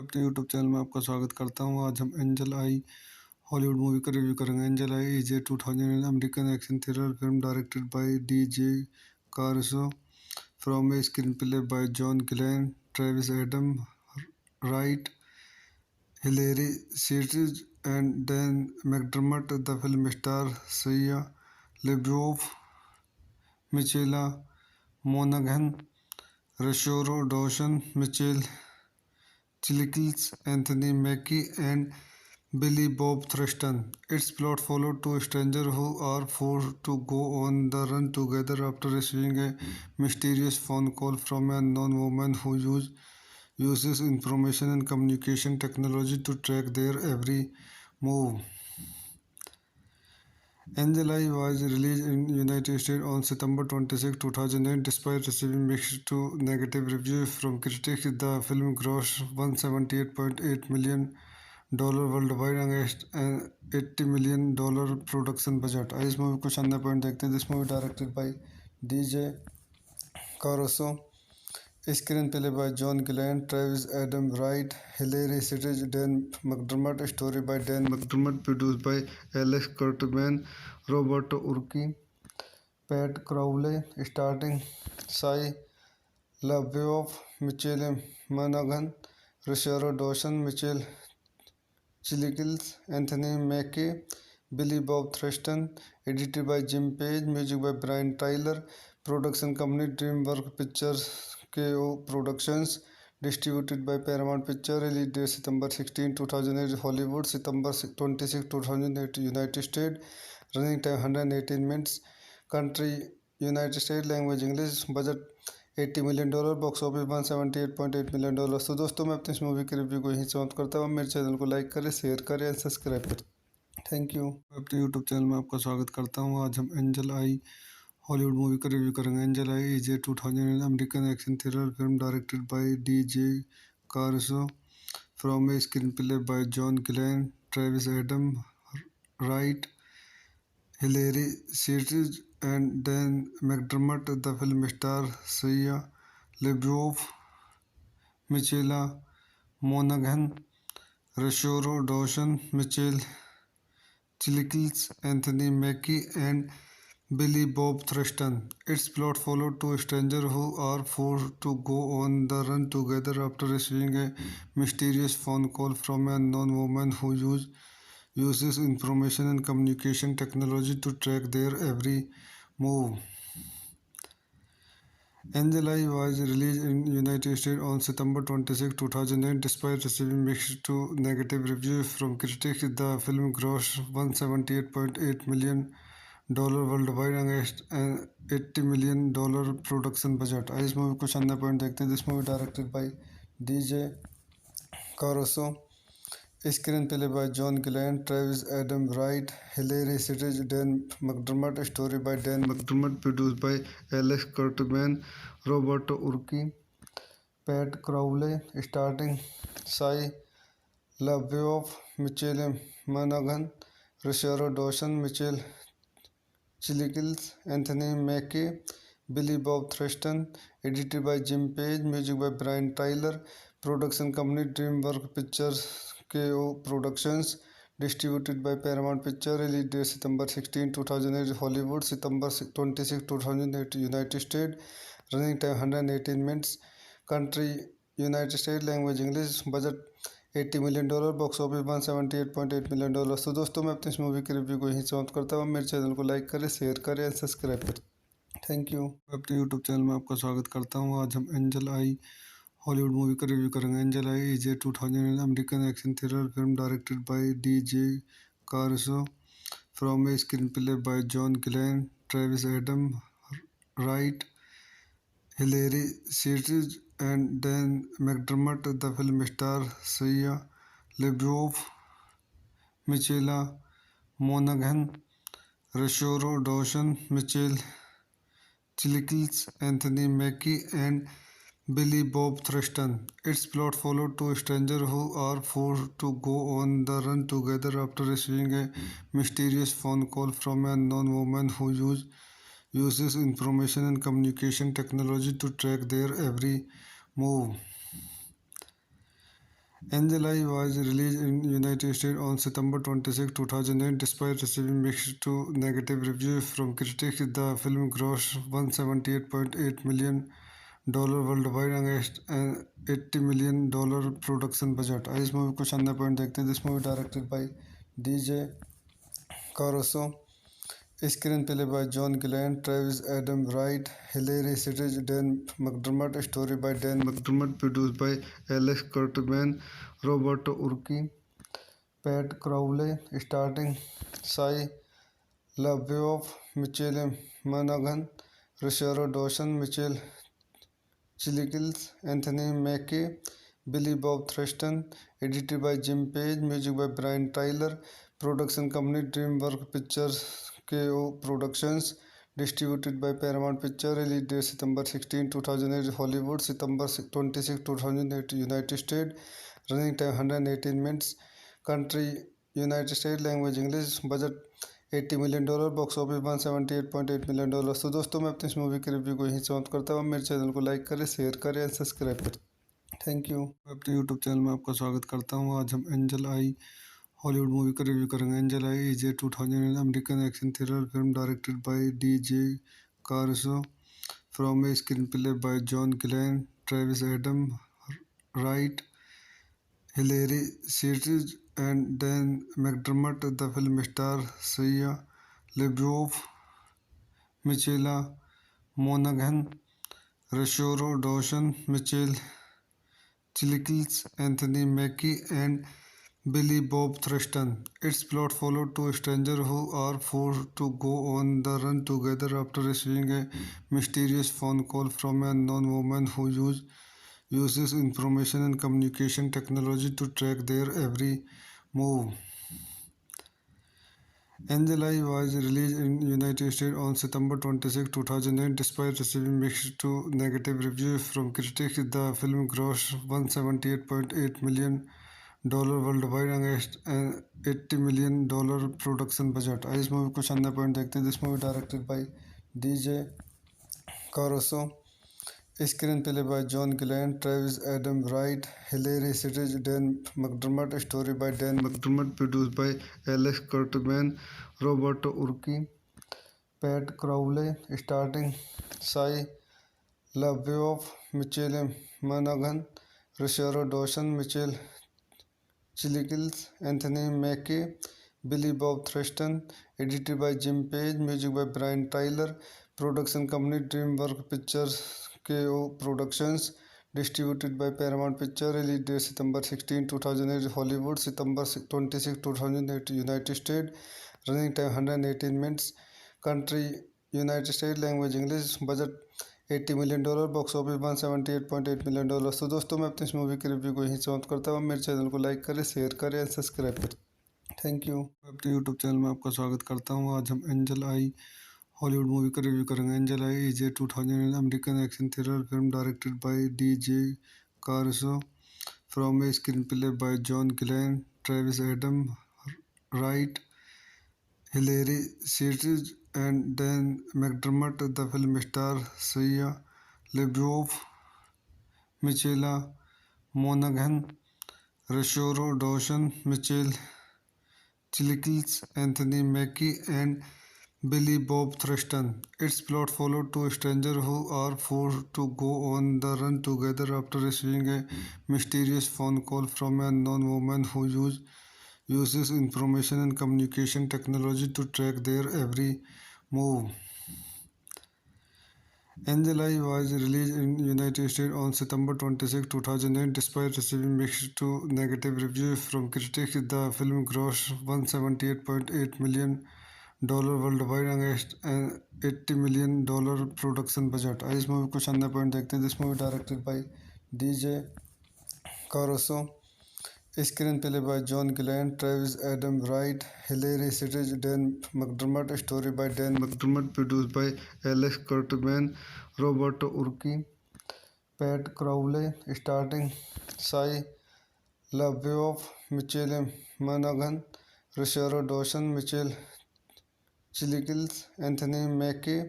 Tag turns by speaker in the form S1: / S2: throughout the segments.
S1: अपने YouTube channel में आपका स्वागत करता हूँ। आज हम एंजल आई हॉलीवुड मूवी का रिव्यू करेंगे। Angel Eye is a 2000 American action thriller film directed by DJ. Caruso from a screenplay by John Glenn, Travis Adam Wright, Hilary Sirtis, and Dan McDermott. The film stars Shia LaBeouf, Michaela Monaghan, Rosario Dawson, Michael Chiklis, Anthony Mackie, and Billy Bob Thornton. Its plot follows two strangers who are forced to go on the run together after receiving a mysterious phone call from an unknown woman who uses information and communication technology to track their every move. Angel Eye was released in United States on September 26, 2009. Despite receiving mixed to negative reviews from critics, the film grossed $178.8 million worldwide against an $80 million production budget. इस movie को शानदार point देखते हैं. This movie directed by DJ Caruso. Screen play by John Glenn, Travis Adam Wright, Hilary Sitch, Dan McDermott. Story by Dan McDermott. Produced by Alex Kurtzman, Roberto Urquidi, Pat Crowley. Starting Shia LaBeouf, Michelle Monaghan, Rosario Dawson, Michael Chiklis, Anthony Mackie, Billy Bob Thornton. Edited by Jim Page. Music by Brian Tyler. Production company DreamWorks Pictures KO Productions. Distributed by Paramount Pictures. Release date September 16, 2008 Hollywood, September 26, 2008 United States. Running time 118 minutes. Country United States. Language English. Budget $80 million. Box office $178.8 million. तो दोस्तों मैं अपनी इस movie के review को यहीं समाप्त करता हूँ. मेरे चैनल को लाइक करें, शेयर करें और सब्सक्राइब करें. Thank you. अपने यूट्यूब चैनल में आपका स्वागत करता हूँ. आज हम एंजल आई हॉलीवुड मूवी का रिव्यू करेंगे. Angel Eye is a 2000 American action thriller film directed by DJ Caruso from a screenplay by John Glenn, Travis Adam Wright, Hilary Sitch, and Dan McDermott. The film stars Shia LaBeouf, Michaela Monaghan, Rosario Dawson, Michael Chiklis, Anthony Mackie, and Billy Bob Thornton. Its plot follows two strangers who are forced to go on the run together after receiving a mysterious phone call from an unknown woman who uses information and communication technology to track their every move. Angel Eye was released in United States on September 26, 2008. Despite receiving mixed to negative reviews from critics, the film grossed $178.8 million worldwide against an $80 million production budget. इस movie को शानदार point देखते हैं. This movie directed by DJ Caruso. Screen play by John Glenn, Travis Adam Wright, Hilary Sitch, Dan McDermott. Story by Dan McDermott. Produced by Alex Kurtzman, Roberto Urquidi, Pat Crowley. Starting Shia LaBeouf, Michael Monaghan, Rosario Dawson, Michael Chiklis, Anthony Mackie, Billy Bob Thornton. Edited by Jim Page. Music by Brian Tyler. Production company DreamWorks Pictures KO Productions. Distributed by Paramount Pictures. Release date September 16, 2008 Hollywood, September 26, 2008 United States. Running time 118 minutes. Country United States. Language English. Budget $80 million. Box office $178.8 million. तो दोस्तों मैं अपनी इस movie के review को यहीं समाप्त करता हूँ. मेरे चैनल को लाइक करें, शेयर करें और सब्सक्राइब करें. Thank you. अपने यूट्यूब चैनल में आपका स्वागत करता हूँ. आज हम एंजल आई हॉलीवुड मूवी का रिव्यू करेंगे. Angel Eye is a 2000 American action thriller film directed by DJ Caruso from a screenplay by John Glenn, Travis Adam Wright, Hilary Sitch, and Dan McDermott. The film stars Shia LaBeouf, Michaela Monaghan, Rosario Dawson, Michael Chiklis, Anthony Mackie, and Billy Bob Thornton. Its plot follows two strangers who are forced to go on the run together after receiving a mysterious phone call from an unknown woman who uses information and communication technology to track their every move. Angel Eye was released in United States on September 26, 2008. Despite receiving mixed to negative reviews from critics, the film grossed $178.8 million worldwide against an $80 million production budget. इस movie को शानदार point देखते हैं. This movie directed by DJ Caruso. Screen play by John Glenn, Travis Adam Wright, Hilary Sitch, Dan McDermott. Story by Dan McDermott. Produced by Alex Kurtzman, Roberto Urquidi, Pat Crowley. Starting Shia LaBeouf, Michael Monaghan, Rosario Dawson, Michael Chiklis, Anthony Mackie, Billy Bob Thornton, edited by Jim Page, music by Brian Tyler, production company DreamWorks Pictures KO Productions, distributed by Paramount Pictures, release date September 16, 2008, Hollywood, September 26, 2008, United States, running time 118 minutes, country United States, language English, budget $80 million, box office $178.8 million। तो दोस्तों मैं अपनी इस movie के review को यहीं समाप्त करता हूँ। मेरे चैनल को लाइक करें, शेयर करें एंड सब्सक्राइब करें। Thank you. मैं अपने यूट्यूब चैनल में आपका स्वागत करता हूँ। आज हम एंजल आई हॉलीवुड मूवी का रिव्यू करेंगे। Angel Eye is a 2000 American action thriller film directed by DJ. Caruso from a screenplay by John Glenn, Travis Adam Wright, Hillary series and Dan McDermott. The film stars Shia LaBeouf, Michaela Monaghan, Rosario Dawson, Michael Chiklis, Anthony Mackie, and Billy Bob Thornton. Its plot follows two strangers who are forced to go on the run together after receiving a mysterious phone call from an unknown woman who uses information and communication technology to track their every move. Angel Eye was released in United States on September 26, 2008. Despite receiving mixed to negative reviews from critics, the film grossed $178.8 million worldwide against an $80 million production budget। इस movie को शानदार point देखते हैं। This movie directed by DJ. Caruso, screenplay by John Glenn, Travis Adam Wright, Hilary Sitch, Dan McDermott, story by Dan McDermott, produced by Alex Kurtzman, Roberto Urquidi, Pat Crowley, starring Shia LaBeouf, Michael Monaghan, Rosario Dawson, Michael Chiklis, Anthony Mackie, Billy Bob Thornton, edited by Jim Page, music by Brian Tyler, production company DreamWorks Pictures KO Productions, distributed by Paramount Pictures, release date September 16, 2008, Hollywood, September 26, 2008, United States, running time 118 minutes, country United States, language English, budget $80 million, box office $178.8 million। तो दोस्तों मैं अपनी इस movie के review को यहीं समाप्त करता हूँ। मेरे चैनल को लाइक करें, शेयर करें एंड सब्सक्राइब करें। Thank you. मैं अपने यूट्यूब चैनल में आपका स्वागत करता हूँ। आज हम एंजल आई हॉलीवुड मूवी का रिव्यू करेंगे। Angel Eye is a 2000 American action thriller film directed by DJ. Caruso from a screenplay by John Glenn, Travis Adam Wright, Hillary series and Dan McDermott. The film stars Shia LaBeouf, Michaela Monaghan, Rosario Dawson, Michael Chiklis, Anthony Mackie, and Billy Bob Thornton. Its plot follows two strangers who are forced to go on the run together after receiving a mysterious phone call from an unknown woman who uses information and communication technology to track their every move। Angel Eye was released in United States on September 26, 2008. Despite receiving mixed to negative reviews from critics, the film grossed $178.8 million worldwide against an $80 million production budget। इस movie को शानदार point देखते हैं। This movie directed by DJ. Caruso, screenplay by John Glenn, Travis Adam Wright, Hilary Sitch, Dan McDermott, story by Dan McDermott, produced by Alex Kurtzman, Roberto Urquidi, Pat Crowley, starring Shia LaBeouf, Michael Monaghan, Rosario Dawson, Michael Chiklis, Anthony Mackie,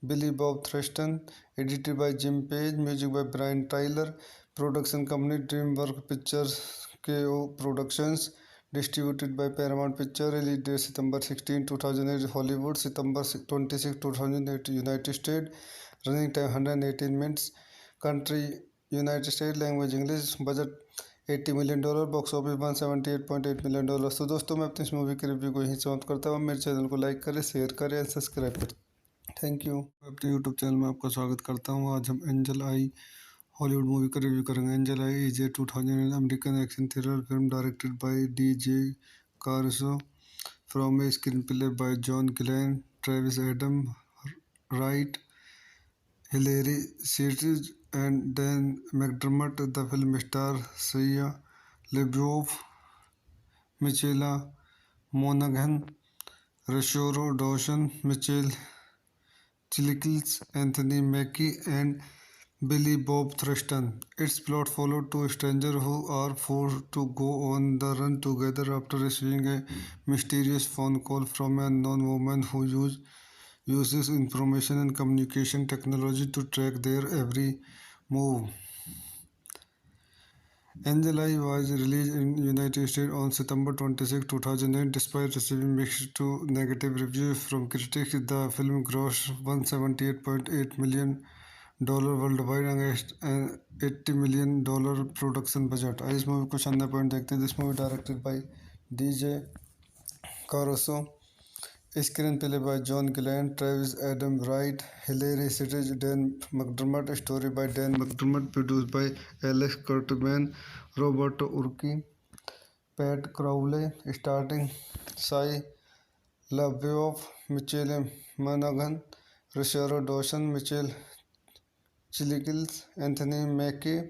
S1: Billy Bob Thornton, edited by Jim Page, music by Brian Tyler, production company DreamWorks Pictures KO Productions, distributed by Paramount Pictures, release date September 16, 2008, Hollywood, September 26, 2008, United States, running time 118 minutes, country United States, language English, budget $80 million, box office $178.8 million। तो दोस्तों मैं अपनी इस movie के review को यहीं समाप्त करता हूँ। मेरे चैनल को लाइक करें, शेयर करें एंड सब्सक्राइब करें। Thank you. मैं अपने यूट्यूब चैनल में आपका स्वागत करता हूँ। आज हम एंजल आई हॉलीवुड मूवी का रिव्यू करेंगे। Angel Eye is a 2000 American action thriller film directed by DJ. Caruso from a screenplay by John Glenn, Travis Adam Wright, Hillary series and Dan McDermott, the film star Shia LaBeouf, Michaela Monaghan, Rosario Dawson, Michael Chiklis, Anthony Mackie, and Billy Bob Thornton. Its plot followed two strangers who are forced to go on the run together after receiving a mysterious phone call from an unknown woman who uses information and communication technology to track their every move. Angel Eye was released in United States on September 26, 2008. Despite receiving mixed to negative reviews from critics, the film grossed $178.8 million worldwide against an $80 million production budget. आइए इस movie को शानदार point देखते हैं. This movie directed by DJ Caruso, screenplay by John Glenn, Travis Adam Wright, Hilary Sitch, Dan McDermott, story by Dan McDermott, produced by Alex Kurtzman, Roberto Urquidi, Pat Crowley, starring Shia LaBeouf, Michael Monaghan, Rosario Dawson, Michael Chiklis, Anthony Mackie,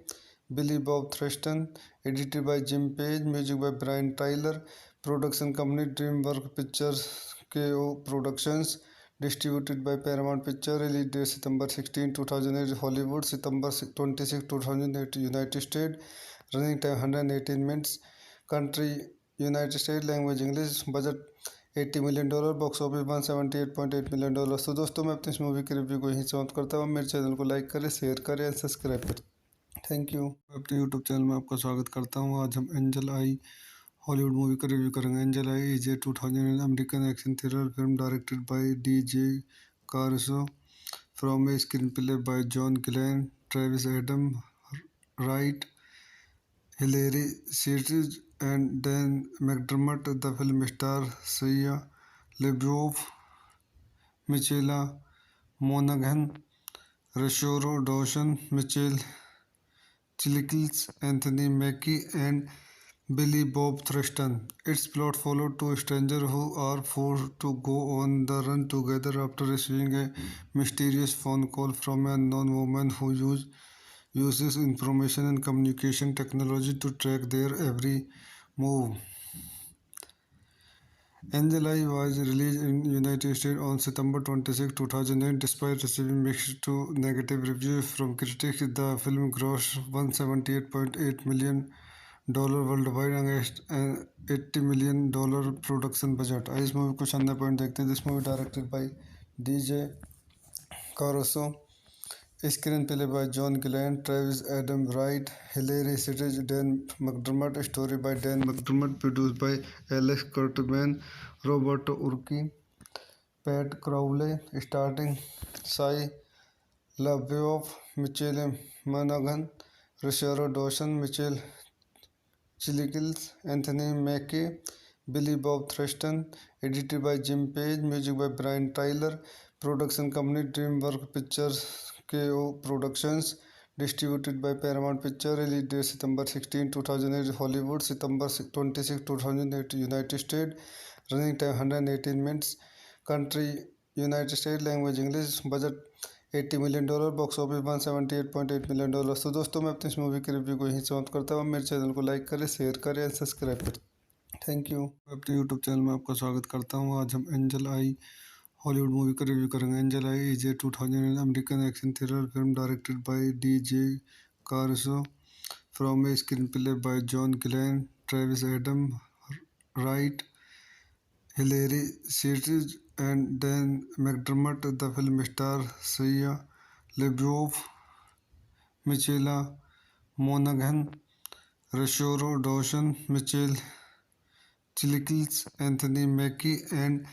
S1: Billy Bob Thornton, edited by Jim Page, music by Brian Tyler, production company DreamWorks Pictures KO Productions, distributed by Paramount Pictures, release date September 16, 2008, Hollywood, September 26, 2008, United States, running time 118 minutes, country United States, language English, budget $80 million, box office $178.8 million. तो दोस्तों मैं अपनी इस movie के review को यहीं समाप्त करता हूँ. मेरे चैनल को लाइक करें, शेयर करें और सब्सक्राइब करें. Thank you. अपने यूट्यूब चैनल में आपका स्वागत करता हूँ. आज हम एंजल आई हॉलीवुड मूवी का रिव्यू करेंगे. Angel Eye is a 2000 American action thriller film directed by DJ Caruso, from a screenplay by John Glenn, Travis Adam Wright, Hilary Sitch, and Dan McDermott. The film stars Shia LaBeouf, Michaela Monaghan, Rosario Dawson, Michael Chiklis, Anthony Mackie, and Billy Bob Thornton. Its plot followed two strangers who are forced to go on the run together after receiving a mysterious phone call from an unknown woman who uses information and communication technology to track their every move. Angel Eye was released in United States on September 26, 2008. Despite receiving mixed to negative reviews from critics, the film grossed $178.8 million worldwide against an $80 million production budget. आइए इस movie को शानदार point देखते हैं. This movie directed by DJ Caruso, screenplay by John Glenn, Travis Adam Wright, Hilary Sitch, Dan McDermott, story by Dan McDermott, produced by Alex Kurtzman, Roberto Urquidi, Pat Crowley, starring Shia LaBeouf, Michael Monaghan, Rosario Dawson, Michael Chiklis, Anthony Mackie, Billy Bob Thornton, edited by Jim Page, music by Brian Tyler, production company DreamWorks Pictures KO Productions, distributed by Paramount Pictures, release date September 16, 2008, Hollywood, September 26, 2008, United States, running time 118 minutes, country United States, language English, budget $80 million, box office $178.8 million. तो दोस्तों मैं अपनी इस movie के review को यहीं समाप्त करता हूँ. मेरे चैनल को लाइक करें, शेयर करें और सब्सक्राइब करें. Thank you. अपने यूट्यूब चैनल में आपका स्वागत करता हूँ. आज हम एंजल आई हॉलीवुड मूवी का रिव्यू करेंगे. Angel Eye is a 2000 American action thriller film directed by DJ Caruso, from a screenplay by John Glenn, Travis Adam Wright, Hilary Sitch, and Dan McDermott. The film stars Shia LaBeouf, Michaela Monaghan, Rosario Dawson, Michael Chiklis, Anthony Mackie, and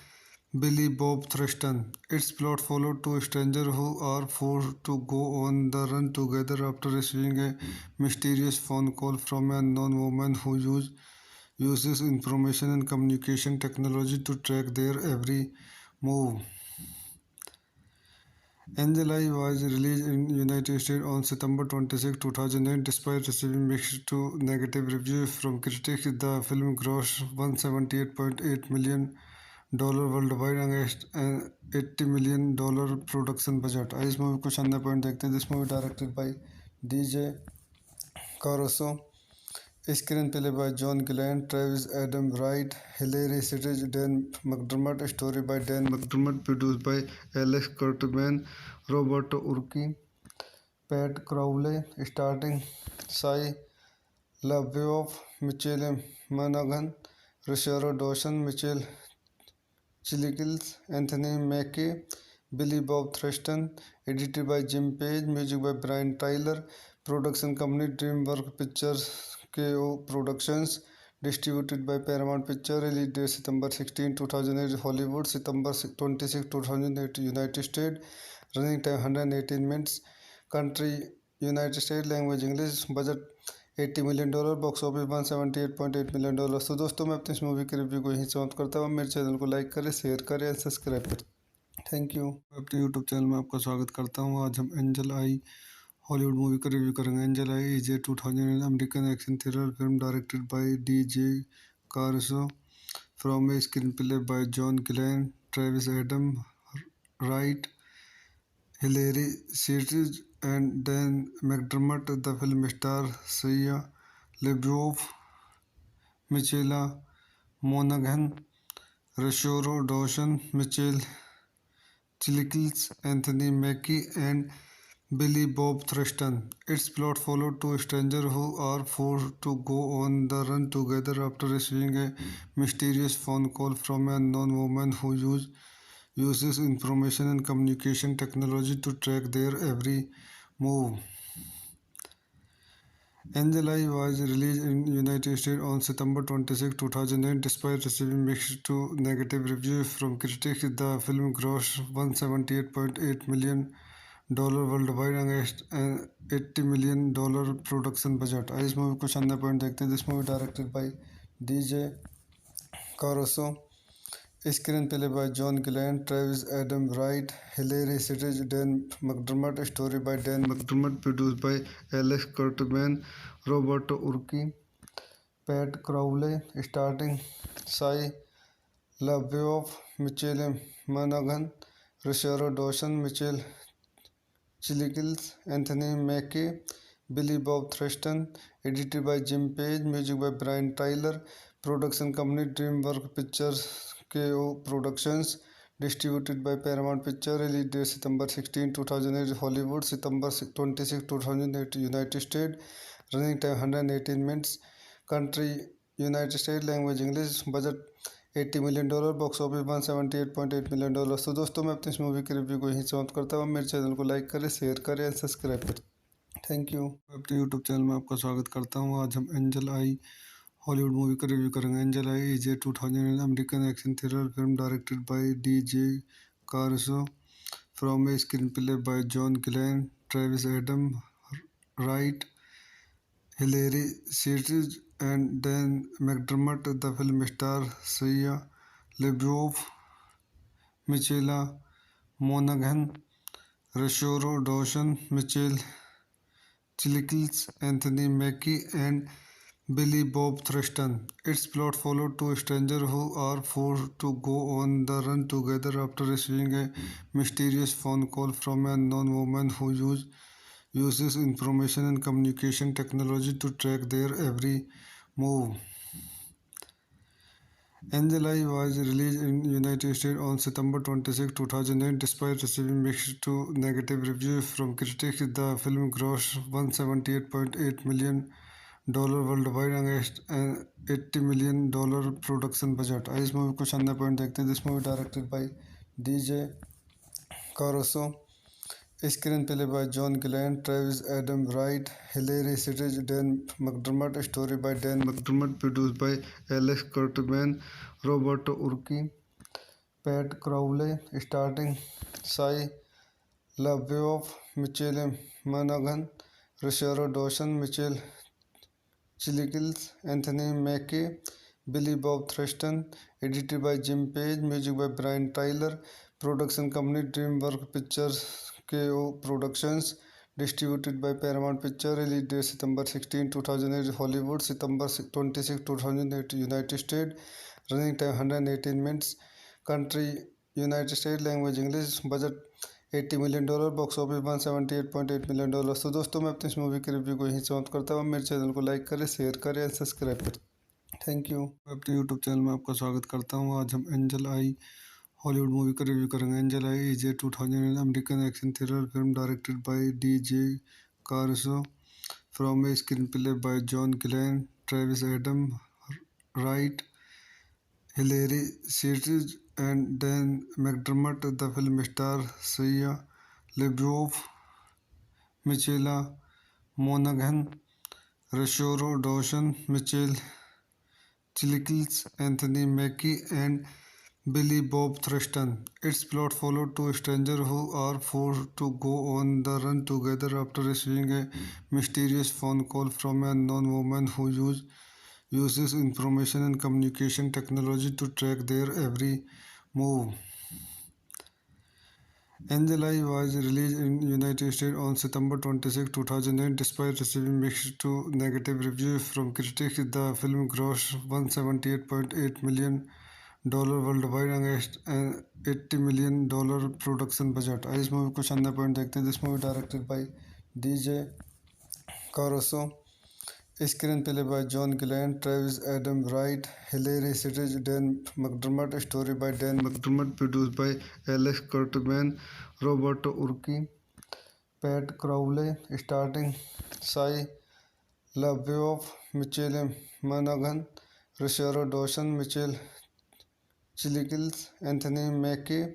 S1: Billy Bob Thornton. Its plot followed two strangers who are forced to go on the run together after receiving a mysterious phone call from an unknown woman who uses information and communication technology to track their every move. Angel Eye was released in United States on September 26, 2008. Despite receiving mixed to negative reviews from critics, the film grossed $178.8 million worldwide against an $80 million production budget. आइए इस movie को शानदार point देखते हैं. This movie directed by DJ Caruso. Screenplay by John Glenn, Travis Adam Wright, Hilary Sitch, Dan McDermott. Story by Dan McDermott. Produced by Alex Kurtzman, Roberto Urquidi, Pat Crowley. Starting: Shia LaBeouf, Michelle Monaghan, Rosario Dawson, Michael Chiklis, Anthony Mackie, Billy Bob Thornton. Edited by Jim Page. Music by Brian Tyler. Production company DreamWorks Pictures KO Productions. Distributed by Paramount Pictures. Release date September 16, 2008 Hollywood, September 26, 2008 United States. Running time 118 minutes. Country United States. Language English. Budget $80 million, box office $178.8 million. तो दोस्तों, मैं अपनी इस movie के review को यहीं समाप्त करता हूँ। मेरे चैनल को लाइक करें, शेयर करें और सब्सक्राइब करें। Thank you. मैं अपने यूट्यूब चैनल में आपका स्वागत करता हूँ। आज हम एंजल आई हॉलीवुड मूवी का रिव्यू करेंगे। Angel Eye is a 2000 American action thriller film directed by DJ Caruso from a screenplay by John Glenn, Travis Adam Wright, Hilary Sitch, and Dan McDermott. The film stars Shia LaBeouf, Michaela Monaghan, Rosario Dawson, Michael Chiklis, Anthony Mackie, and Billy Bob Thornton. Its plot follows two strangers who are forced to go on the run together after receiving a mysterious phone call from an unknown woman who uses information and communication technology to track their every move. Angel Eye was released in United States on September 26, 2008. Despite receiving mixed to negative reviews from critics, the film grossed $178.8 million worldwide against an $80 million production budget. इस movie को शानदार point देखते हैं। This movie directed by DJ Caruso. Screenplay by John Glenn, Travis Adam Wright, Hilary Sitch, Dan McDermott. Story by Dan McDermott. Produced by Alex Kurtzman, Roberto Urquidi, Pat Crowley. Starting: Shia LaBeouf, Michelle Monaghan, Rosario Dawson, Michael Chiklis, Anthony Mackie, Billy Bob Thornton. Edited by Jim Page. Music by Brian Tyler. Production company DreamWorks Pictures KO Productions. Distributed by Paramount Pictures. Release date September 16, 2008 Hollywood, September 26, 2008 United States. Running time 118 minutes. Country United States. Language English. Budget $80 million, box office $178.8 million. तो दोस्तों, मैं अपनी इस movie के review को यहीं समाप्त करता हूँ। मेरे चैनल को लाइक करें, शेयर करें और सब्सक्राइब करें। Thank you. मैं अपने यूट्यूब चैनल में आपका स्वागत करता हूँ। आज हम एंजल आई हॉलीवुड मूवी का रिव्यू करेंगे। Angel Eye is a 2000 American action thriller film directed by DJ Caruso from a screenplay by John Glenn, Travis Adam Wright, Hilary Sitch, and Dan McDermott. The film stars Shia LaBeouf, Michaela Monaghan, Rosario Dawson, Michael Chiklis, Anthony Mackie, and Billy Bob Thornton. Its plot follows two strangers who are forced to go on the run together after receiving a mysterious phone call from an unknown woman who uses information and communication technology to track their every move. Angel Eye was released in United States on September 26, 2008. Despite receiving mixed to negative reviews from critics, the film grossed $178.8 million worldwide against an $80 million production budget. इस movie को शानदार point देखते हैं। This movie directed by DJ Caruso. Screenplay by John Glenn, Travis Adam Wright, Hilary Sitch, Dan McDermott. Story by Dan McDermott. Produced by Alex Kurtzman, Roberto Urquidi, Pat Crowley. Starting: Shia LaBeouf, Michael Monaghan, Rosario Dawson, Michael Chiklis, Anthony Mackie, Billy Bob Thornton. Edited by Jim Page. Music by Brian Tyler. Production company DreamWorks Pictures KO Productions. Distributed by Paramount Pictures. Release date September 16, 2008 Hollywood, September 26, 2008 United States. Running time 118 minutes. Country United States. Language English. Budget $80 million, box office $178.8 million. तो दोस्तों मैं अपनी इस movie के review को यहीं समाप्त करता हूँ। मेरे चैनल को लाइक करें, शेयर करें और सब्सक्राइब करें। Thank you. मैं अपने यूट्यूब चैनल में आपका स्वागत करता हूँ। आज हम एंजल आई हॉलीवुड मूवी का रिव्यू करेंगे। Angel Eye is a 2000 American action thriller film directed by DJ. Caruso from a screenplay by John Glenn, Travis Adam Wright, Hilary Sirtis, and Dan McDermott. The film stars Shia LaBeouf, Michaela Monaghan, Rosario Dawson, Michael Chiklis, Anthony Mackie, and Billy Bob Thornton. Its plot follows two strangers who are forced to go on the run together after receiving a mysterious phone call from an unknown woman who uses information and communication technology to track their every move. Angel Eye was released in United States on September 26, 2008. Despite receiving mixed to negative reviews from critics, the film grossed $178.8 million worldwide against an $80 million production budget. आइए इस movie को शानदार point देखते हैं। This movie directed by DJ. Caruso, screenplay by John Glenn, Travis Adam Wright, Hilary Sirtis, Dan McDermott, story by Dan McDermott, produced by Alex Kurtzman, Roberto Urquidi, Pat Crowley, starring Shia LaBeouf, Michael Monaghan, Rosario Dawson, Michael Chiklis, Anthony Mackie,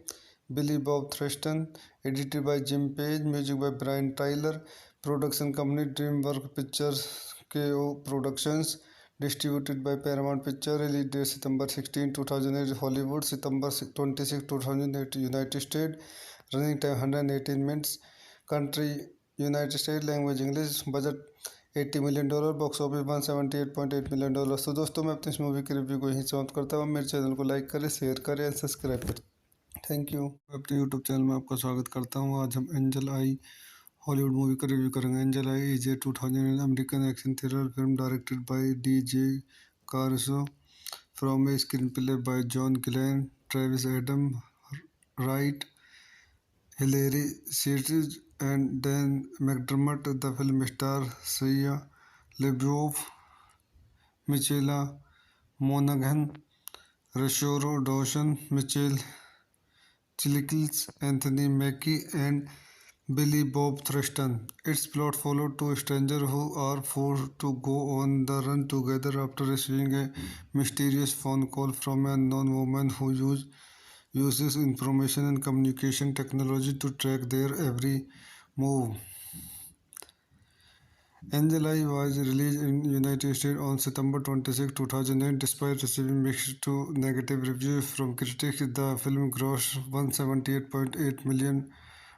S1: Billy Bob Thornton, edited by Jim Page, music by Brian Tyler, production company DreamWorks Pictures KO Productions, distributed by Paramount Pictures, release date September 16, 2008, Hollywood, September 26, 2008, United States, running time 118 minutes, country United States, language English, budget $80 million, box office $178.8 million. तो दोस्तों मैं अपनी इस movie के review को यहीं समाप्त करता हूँ। मेरे चैनल को लाइक करें, शेयर करें और सब्सक्राइब करें। Thank you. मैं अपने यूट्यूब चैनल में आपका स्वागत करता हूँ। आज हम एंजल आई हॉलीवुड मूवी का रिव्यू करेंगे। Angel Eye is a 2000 American action thriller film directed by DJ. Caruso from a screenplay by John Glenn, Travis Adam Wright, Hilary Sirtis, and Dan McDermott. The film stars Shia LaBeouf, Michaela Monaghan, Rosario Dawson, Michael Chiklis, Anthony Mackie, and Billy Bob Thornton. Its plot follows two strangers who are forced to go on the run together after receiving a mysterious phone call from an unknown woman who uses information and communication technology to track their every move. Angel Eye was released in United States on September 26, 2008. Despite receiving mixed to negative reviews from critics, the film grossed $178.8 million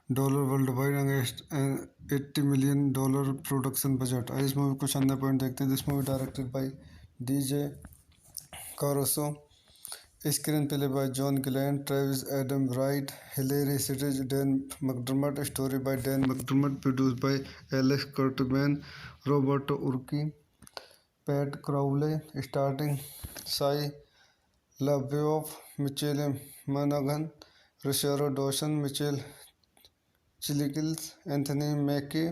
S1: worldwide against an $80 million production budget. आइए इस movie को शानदार point देखते हैं। This movie directed by DJ. Caruso, screenplay by John Glenn, Travis Adam Wright, Hilary Sirtis, Dan McDermott, story by Dan McDermott, produced by Alex Kurtzman, Roberto Urquidi, Pat Crowley, starring Shia LaBeouf, Michael Monaghan, Rosario Dawson, Michael Chiklis, Anthony Mackie,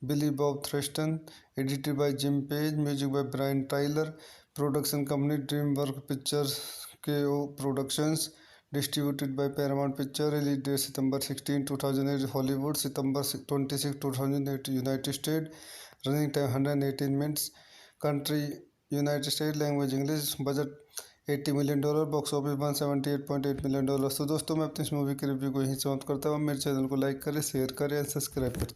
S1: Billy Bob Thornton, edited by Jim Page, music by Brian Tyler, production company DreamWorks Pictures KO Productions, distributed by Paramount Pictures, release date September 16, 2008, Hollywood, September 26, 2008, United States, running time 118 minutes, country United States, language English, budget $80 million, box office $178.8 million. तो दोस्तों मैं अपनी इस movie के review को यहीं समाप्त करता हूँ। मेरे चैनल को लाइक करें, शेयर करें और सब्सक्राइब करें।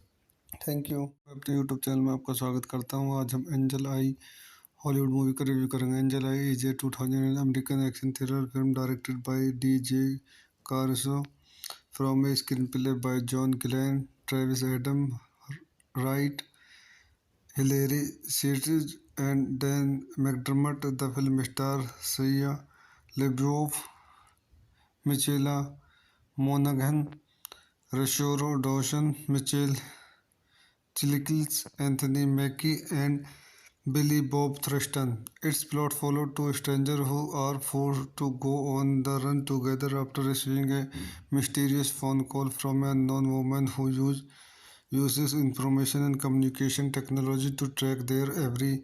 S1: Thank you. मैं अपने यूट्यूब चैनल में आपका स्वागत करता हूँ। आज हम एंजल आई हॉलीवुड मूवी का रिव्यू करेंगे। Angel Eye is a 2000 American action thriller film directed by DJ. Caruso from a screenplay by John Glenn, Travis Adam Wright, Hilary Sirtis, and Dan McDermott. The film stars Shia LaBeouf, Michaela Monaghan, Rosario Dawson, Michael Chiklis, Anthony Mackie, and Billy Bob Thornton. Its plot followed two strangers who are forced to go on the run together after receiving a mysterious phone call from an unknown woman who uses information and communication technology to track their every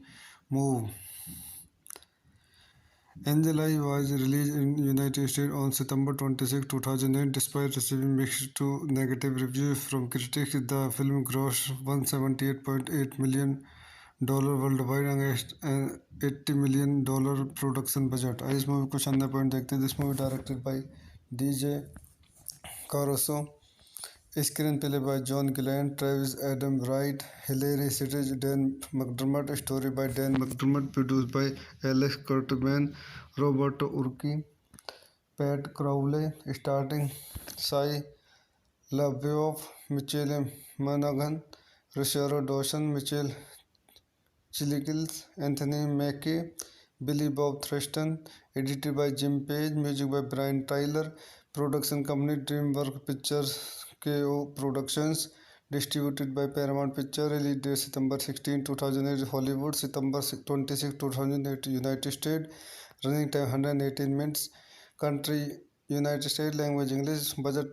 S1: move. Angel Eye was released in United States on September 26, 2008. Despite receiving mixed to negative reviews from critics, the film grossed $178.8 million worldwide against an $80 million production budget. इस movie को शानदार point देखते हैं. This movie directed by DJ Caruso. Screen play by John Glenn, Travis Adam Wright, Hilary Sitch, Dan McDermott. Story by Dan McDermott. Produced by Alex Kurtzman, Roberto Urquidi, Pat Crowley. Starting Shia LaBeouf, Michelle Monaghan, Rosario Dawson, Michael Chiklis, Anthony Mackie, Billy Bob Thornton. Edited by Jim Page. Music by Brian Tyler. Production company DreamWorks Pictures KO Productions. Distributed by Paramount Pictures. Release date September 16, 2008 Hollywood. September 26, 2008 United States. Running time 118 minutes. Country United States. Language English. Budget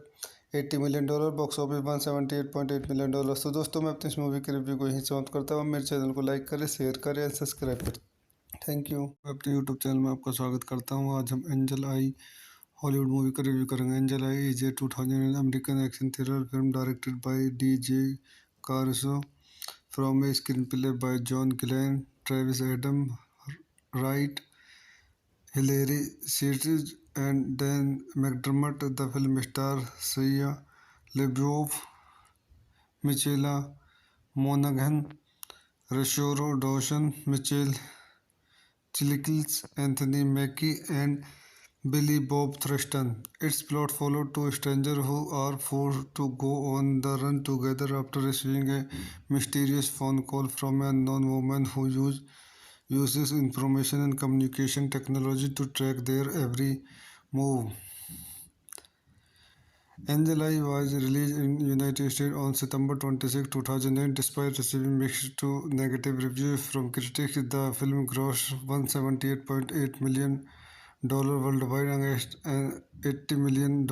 S1: $80 million. Box office $178.8 million. तो दोस्तों मैं अपनी इस movie के review को यहीं समाप्त करता हूँ. मेरे चैनल को लाइक करें, शेयर करें और सब्सक्राइब करें. Thank you. मैं अपने यूट्यूब चैनल में आपका स्वागत करता हूँ. आज हम एंजल आई हॉलीवुड मूवी का रिव्यू करेंगे. Angel Eye is a 2000 American action thriller film directed by DJ Caruso from a screenplay by John Glenn, Travis Adam Wright, Hilary Sitch, and Dan McDermott. The film stars Shia LaBeouf, Michaela Monaghan, Rosario Dawson, Michael Chiklis, Anthony Mackie, and Billy Bob Thornton. Its plot followed two strangers who are forced to go on the run together after receiving a mysterious phone call from an unknown woman who uses information and communication technology to track their every move. Angel Eye was released in United States on September 26, 2008. Despite receiving mixed to negative reviews from critics, the film grossed $178.8 million worldwide against an $80 million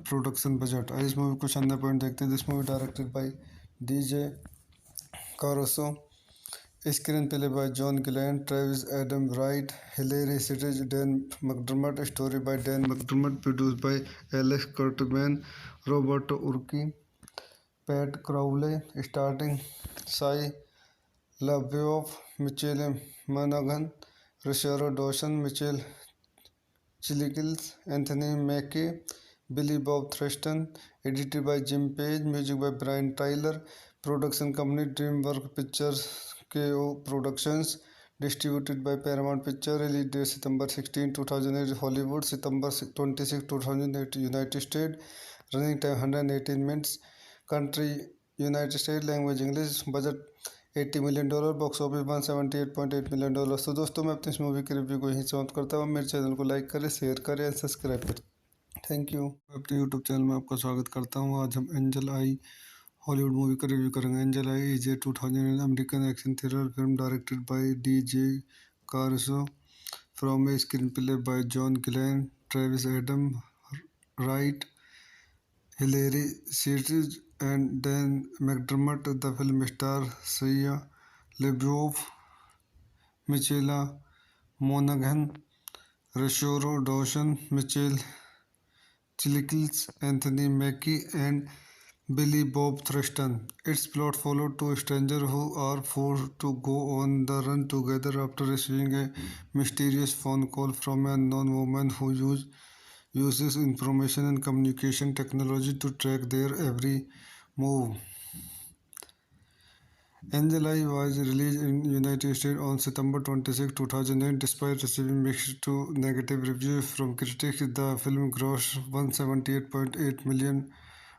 S1: production budget. इस movie को शानदार point देखते हैं. This movie directed by DJ Caruso. Screen play by John Glenn, Travis Adam Wright, Hilary Sitch, Dan McDermott. Story by Dan McDermott. Produced by Alex Kurtzman, Roberto Urquidi, Pat Crowley. Starting Shia LaBeouf, Michelle Monaghan, Rosario Dawson, Michael Chiklis, Anthony Mackie, Billy Bob Thornton. Edited by Jim Page. Music by Brian Tyler. Production company DreamWorks Pictures KO Productions. Distributed by Paramount Pictures. Release date September 16, 2008 Hollywood. September 26, 2008 United States. Running time 118 minutes. Country United States. Language English. Budget $80 million. Box office $178.8 million. तो दोस्तों मैं अपनी इस movie के review को यहीं समाप्त करता हूँ. मेरे चैनल को लाइक करें, शेयर करें और सब्सक्राइब करें. Thank you. मैं अपने यूट्यूब चैनल में आपका स्वागत करता हूँ. आज हम एंजल आई हॉलीवुड मूवी का रिव्यू करेंगे. Angel Eye is a 2000 American action thriller film directed by DJ Caruso from a screenplay by John Glenn, Travis Adam Wright, Hilary Sitch, and Dan McDermott. The film stars Shia LaBeouf, Michaela Monaghan, Rosario Dawson, Michael Chiklis, Anthony Mackie, and Billy Bob Thornton. Its plot followed two strangers who are forced to go on the run together after receiving a mysterious phone call from an unknown woman who uses information and communication technology to track their every move. Angel Eye was released in United States on September 26, 2008. Despite receiving mixed to negative reviews from critics, the film grossed $178.8 million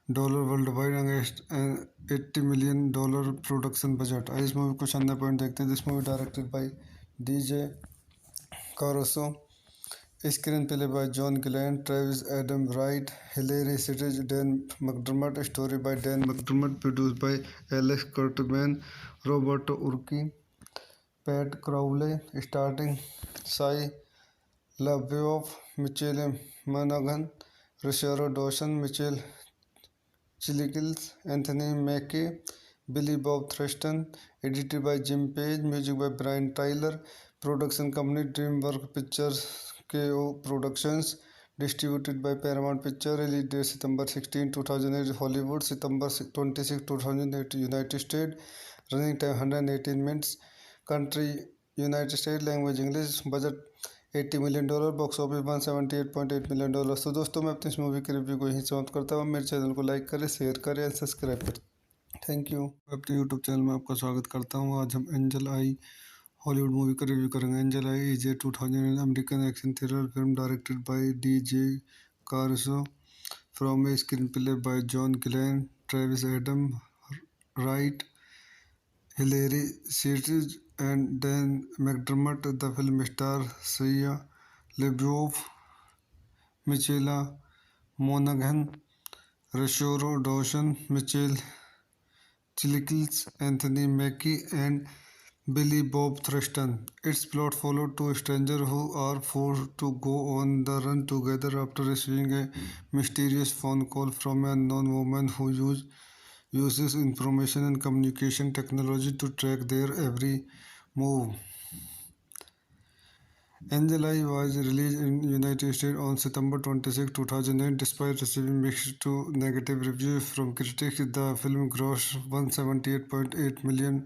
S1: worldwide against an $80 million production budget. इस movie को शानदार point देखते हैं. This movie directed by DJ Caruso. Screen play by John Glenn, Travis Adam Wright, Hilary Sitch, Dan McDermott. Story by Dan McDermott. Produced by Alex Kurtzman, Roberto Urquidi, Pat Crowley starting, Sai LaBeouf, Michelle Monaghan, Rosario Dawson, Michelle Chilkins, Anthony Mackie, Billy Bob Thurston, edited by Jim Page, music by Brian Tyler, production company DreamWorks Pictures KO Productions, distributed by Paramount Pictures, release date September 16, 2008, Hollywood, September 26, 2008, United States, running time 118 minutes, country United States, language English, budget $80 million, box office $178.8 million. तो दोस्तों मैं अपनी इस movie के review को यहीं समाप्त करता हूँ। मेरे चैनल को लाइक करें, शेयर करें और सब्सक्राइब करें। Thank you. अपने यूट्यूब चैनल में आपका स्वागत करता हूँ। आज हम एंजल आई हॉलीवुड मूवी का रिव्यू करेंगे। Angel Eye is a 2000 American action thriller film directed by DJ Caruso from a screenplay by John Glenn, Travis Adam Wright, Hilary Sierra and Dan McDermott. The film stars Shia LaBeouf, Michaela Monaghan, Rosario Dawson, Michelle Chilkins, Anthony Mackie, and Billy Bob Thurston. Its plot follows two strangers who are forced to go on the run together after receiving a mysterious phone call from an unknown woman who uses information and communication technology to track their every move. Angel Eye was released in United States on September 26, 2009. Despite receiving mixed to negative reviews from critics, the film grossed $178.8 million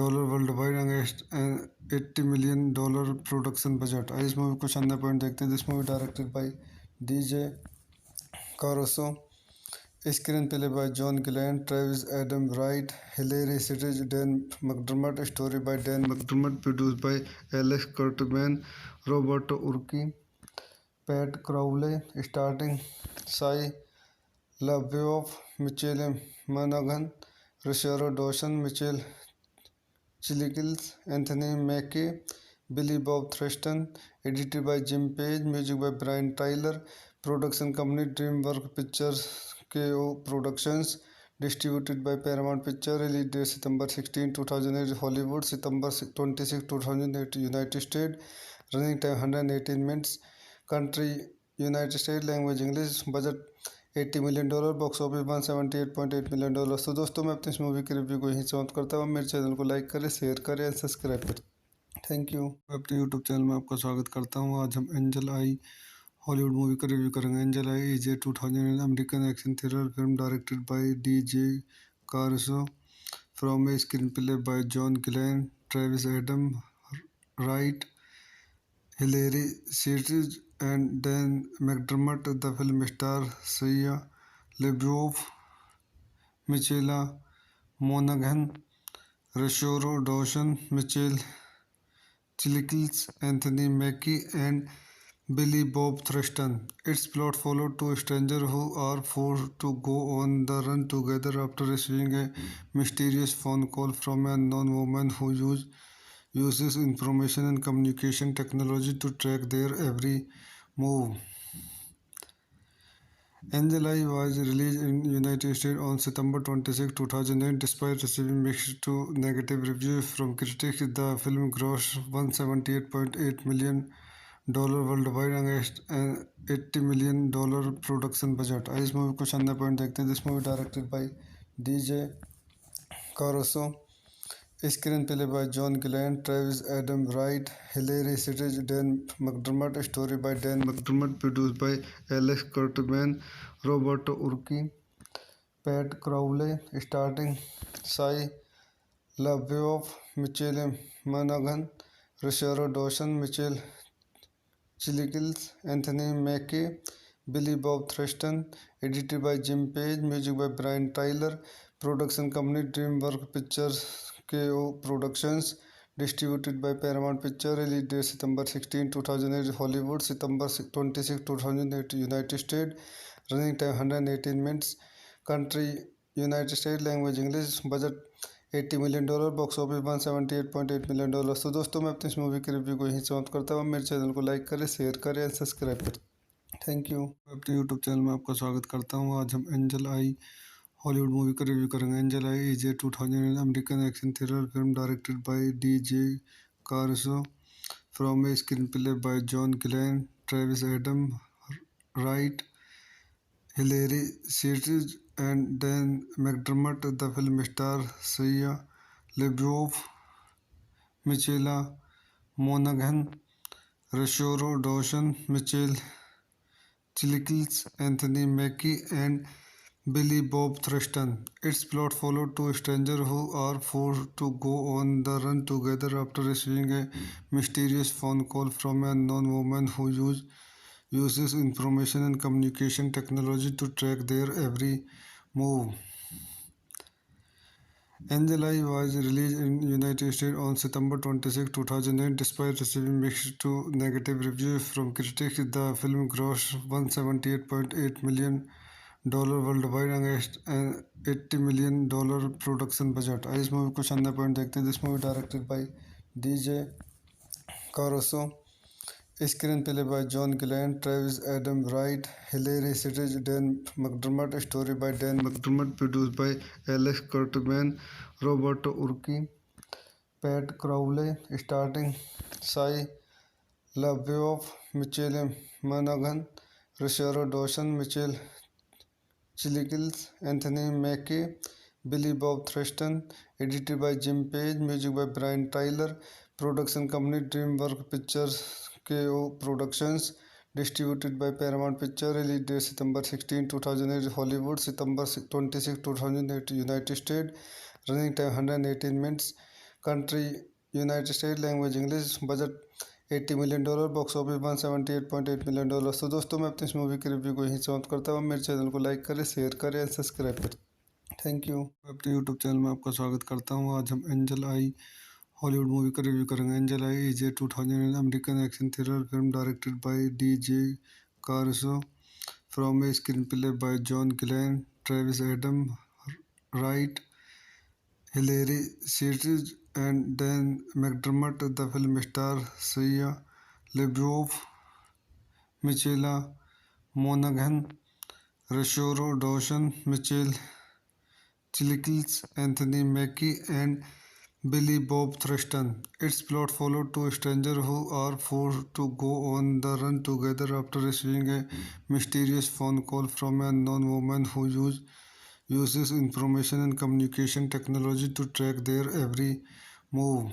S1: worldwide against an $80 million production budget. इस movie को शानदार point देखते हैं। This movie directed by DJ Caruso, screen play by John Gillen, Travis Adam Wright, Hilary Sierra, Dan McDermott, story by Dan McDermott, produced by Alex Kurtzman, Roberto Urquidi, Pat Crowley, starting Shia LaBeouf, Michelle Monaghan, Rosario Dawson, Michelle Chilkins, Anthony Mackie, Billy Bob Thurston, edited by Jim Page, music by Brian Tyler, production company DreamWorks Pictures KO Productions, distributed by Paramount Pictures, release date September 16, 2008, Hollywood, September 26, 2008, United States, running time 118 minutes, country United States, language English, budget $80 million, box office $178.8 million. तो दोस्तों मैं अपनी इस movie के review को यहीं समाप्त करता हूँ। मेरे चैनल को लाइक करें, शेयर करें और सब्सक्राइब करें। Thank you. अपने यूट्यूब चैनल में आपका स्वागत करता हूँ। आज हम एंजल आई हॉलीवुड मूवी का रिव्यू करेंगे। Angel Eye is a 2000 American action thriller film directed by DJ Caruso from a screenplay by John Glenn, Travis Adam Wright, Hilary Sierra and Dan McDermott. The film stars Shia LaBeouf, Michaela Monaghan, Rosario Dawson, Michelle Chilkins, Anthony Mackie, and Billy Bob Thurston. Its plot follows two strangers who are forced to go on the run together after receiving a mysterious phone call from an unknown woman who uses information and communication technology to track their every move. Angel Eye was released in United States on September 26, 2008. Despite receiving mixed to negative reviews from critics, the film grossed $178.8 million worldwide against an $80 million production budget. इस movie को शानदार point देखते हैं। This movie directed by DJ Caruso, screen play by John Gillen, Travis Adam Wright, Hilary Sierra, Dan McDermott, story by Dan McDermott, produced by Alex Kurtzman, Roberto Urquidi, Pat Crowley, starting Shia LaBeouf, Michelle Monaghan, Rosario Dawson, Michelle Chilkins, Anthony Mackie, Billy Bob Thurston, edited by Jim Page, music by Brian Tyler, production company DreamWorks Pictures KO Productions, distributed by Paramount Pictures, release date September 16, 2008, Hollywood, September 26, 2008, United States, running time 118 minutes, country United States, language English, budget $80 million, box office $178.8 million. तो दोस्तों मैं अपनी इस movie के review को यहीं समाप्त करता हूँ। मेरे चैनल को लाइक करें, शेयर करें और सब्सक्राइब करें। Thank you. अपने यूट्यूब चैनल में आपका स्वागत करता हूँ। आज हम एंजल आई हॉलीवुड मूवी का रिव्यू करेंगे। Angel Eye is a 2000 American action thriller film directed by DJ. Caruso from a screenplay by John Glenn, Travis Adam Wright, Hilary Sirtis, and Dan McDermott. The film stars Shia LaBeouf, Michaela Monaghan, Rosario Dawson, Michael Chiklis, Anthony Mackie, and Billy Bob Thornton. Its plot follows two strangers who are forced to go on the run together after receiving a mysterious phone call from an unknown woman who uses information and communication technology to track their every move. Angel Eye was released in United States on September 26, 2008. Despite receiving mixed to negative reviews from critics, the film grossed $178.8 million worldwide against an $80 million production budget. आइए इस movie को शानदार point देखते हैं। This movie directed by DJ. Caruso, screenplay by John Glenn, Travis Adam Wright, Hilary Sirtis, Dan McDermott, story by Dan McDermott, produced by Alex Kurtzman, Roberto Urquidi, Pat Crowley, starring Shia LaBeouf, Michael Monaghan, Rosario Dawson, Michael Chiklis, Anthony Mackie, Billy Bob Thornton, edited by Jim Page, music by Brian Tyler, production company DreamWorks Pictures KO Productions, distributed by Paramount Pictures, release date September 16, 2008, Hollywood, September 26, 2008, United States, running time 118 minutes, country United States, language English, budget $80 million, box office $178.8 million। तो दोस्तों मैं अपनी इस movie के review को यहीं समाप्त करता हूँ। मेरे चैनल को लाइक करें, शेयर करें एंड सब्सक्राइब करें। Thank you. अपने यूट्यूब चैनल में आपका स्वागत करता हूँ। आज हम एंजल आई हॉलीवुड मूवी का रिव्यू करेंगे। Angel Eye is a 2000 American action thriller film directed by DJ. Caruso from a screenplay by John Glenn, Travis Adam Wright, Hilary Sirtis, and Dan McDermott. The film stars Shia LaBeouf, Michaela Monaghan, Rosario Dawson, Michael Chiklis, Anthony Mackie, and Billy Bob Thornton. Its plot follows two strangers who are forced to go on the run together after receiving a mysterious phone call from an unknown woman who uses information and communication technology to track their every move.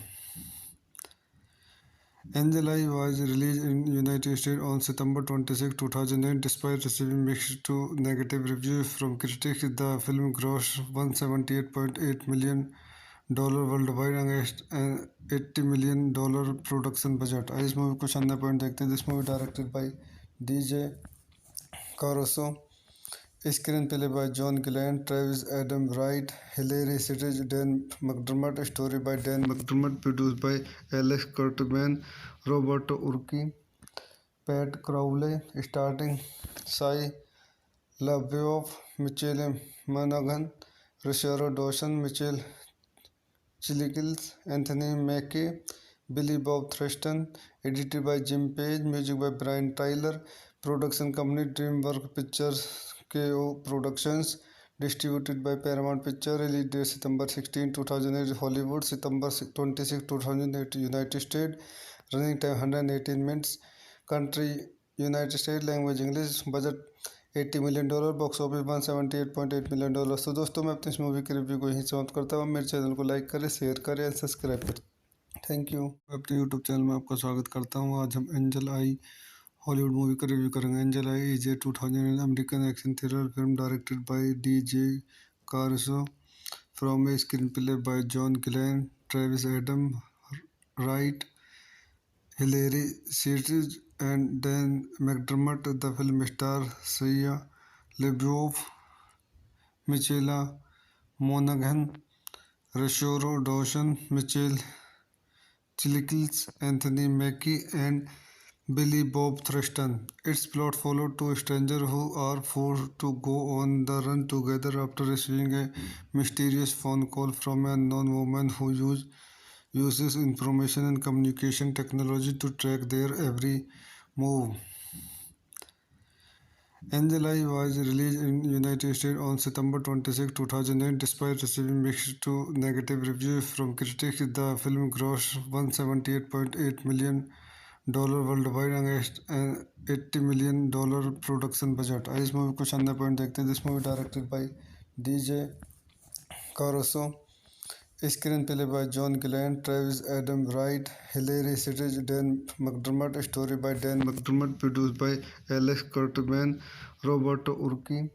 S1: Angel Eye was released in United States on September 26, 2008. Despite receiving mixed to negative reviews from critics, the film grossed $178.8 million worldwide against an $80 million production budget। आइए इस movie को शानदार point देखते हैं। This movie directed by DJ. Caruso, screenplay by John Glenn, Travis Adam Wright, Hilary Sirtis, Dan McDermott, story by Dan McDermott, produced by Alex Kurtzman, Roberto Urquidi, Pat Crowley, starring Shia LaBeouf, Michael Monaghan, Rosario Dawson, Michael Chiklis, Anthony Mackie, Billy Bob Thornton, edited by Jim Page, music by Brian Tyler, production company DreamWorks Pictures KO Productions, distributed by Paramount Pictures, release date September 16, 2008, Hollywood, September 26, 2008, United States, running time 118 minutes, country United States, language English, budget $80 million, box office $178.8 million। तो दोस्तों मैं अपनी इस movie के review को यहीं समाप्त करता हूँ। मेरे चैनल को लाइक करें, शेयर करें एंड सब्सक्राइब करें। Thank you. अपने यूट्यूब चैनल में आपका स्वागत करता हूँ। आज हम एंजल आई हॉलीवुड मूवी का रिव्यू करेंगे। Angel Eye is a 2000 American action thriller film directed by DJ. Caruso from a screenplay by John Glenn, Travis Adam Wright, Hilary Sirtis, and Dan McDermott. The film stars Shia LaBeouf, Michaela Monaghan, Rosario Dawson, Michael Chiklis, Anthony Mackie, and Billy Bob Thornton. Its plot follows two strangers who are forced to go on the run together after receiving a mysterious phone call from an unknown woman who uses information and communication technology to track their every move. Angel Eye was released in United States on September 26, 2009. Despite receiving mixed to negative reviews from critics, the film grossed $178.8 million worldwide against an $80 million production budget. इस movie को शानदार point देखते हैं. This movie directed by DJ Caruso. Screenplay by John Glenn, Travis Adam Wright, Hilary Sitch, Dan McDermott. Story by Dan McDermott. Produced by Alex Kurtzman, Roberto Urquidi,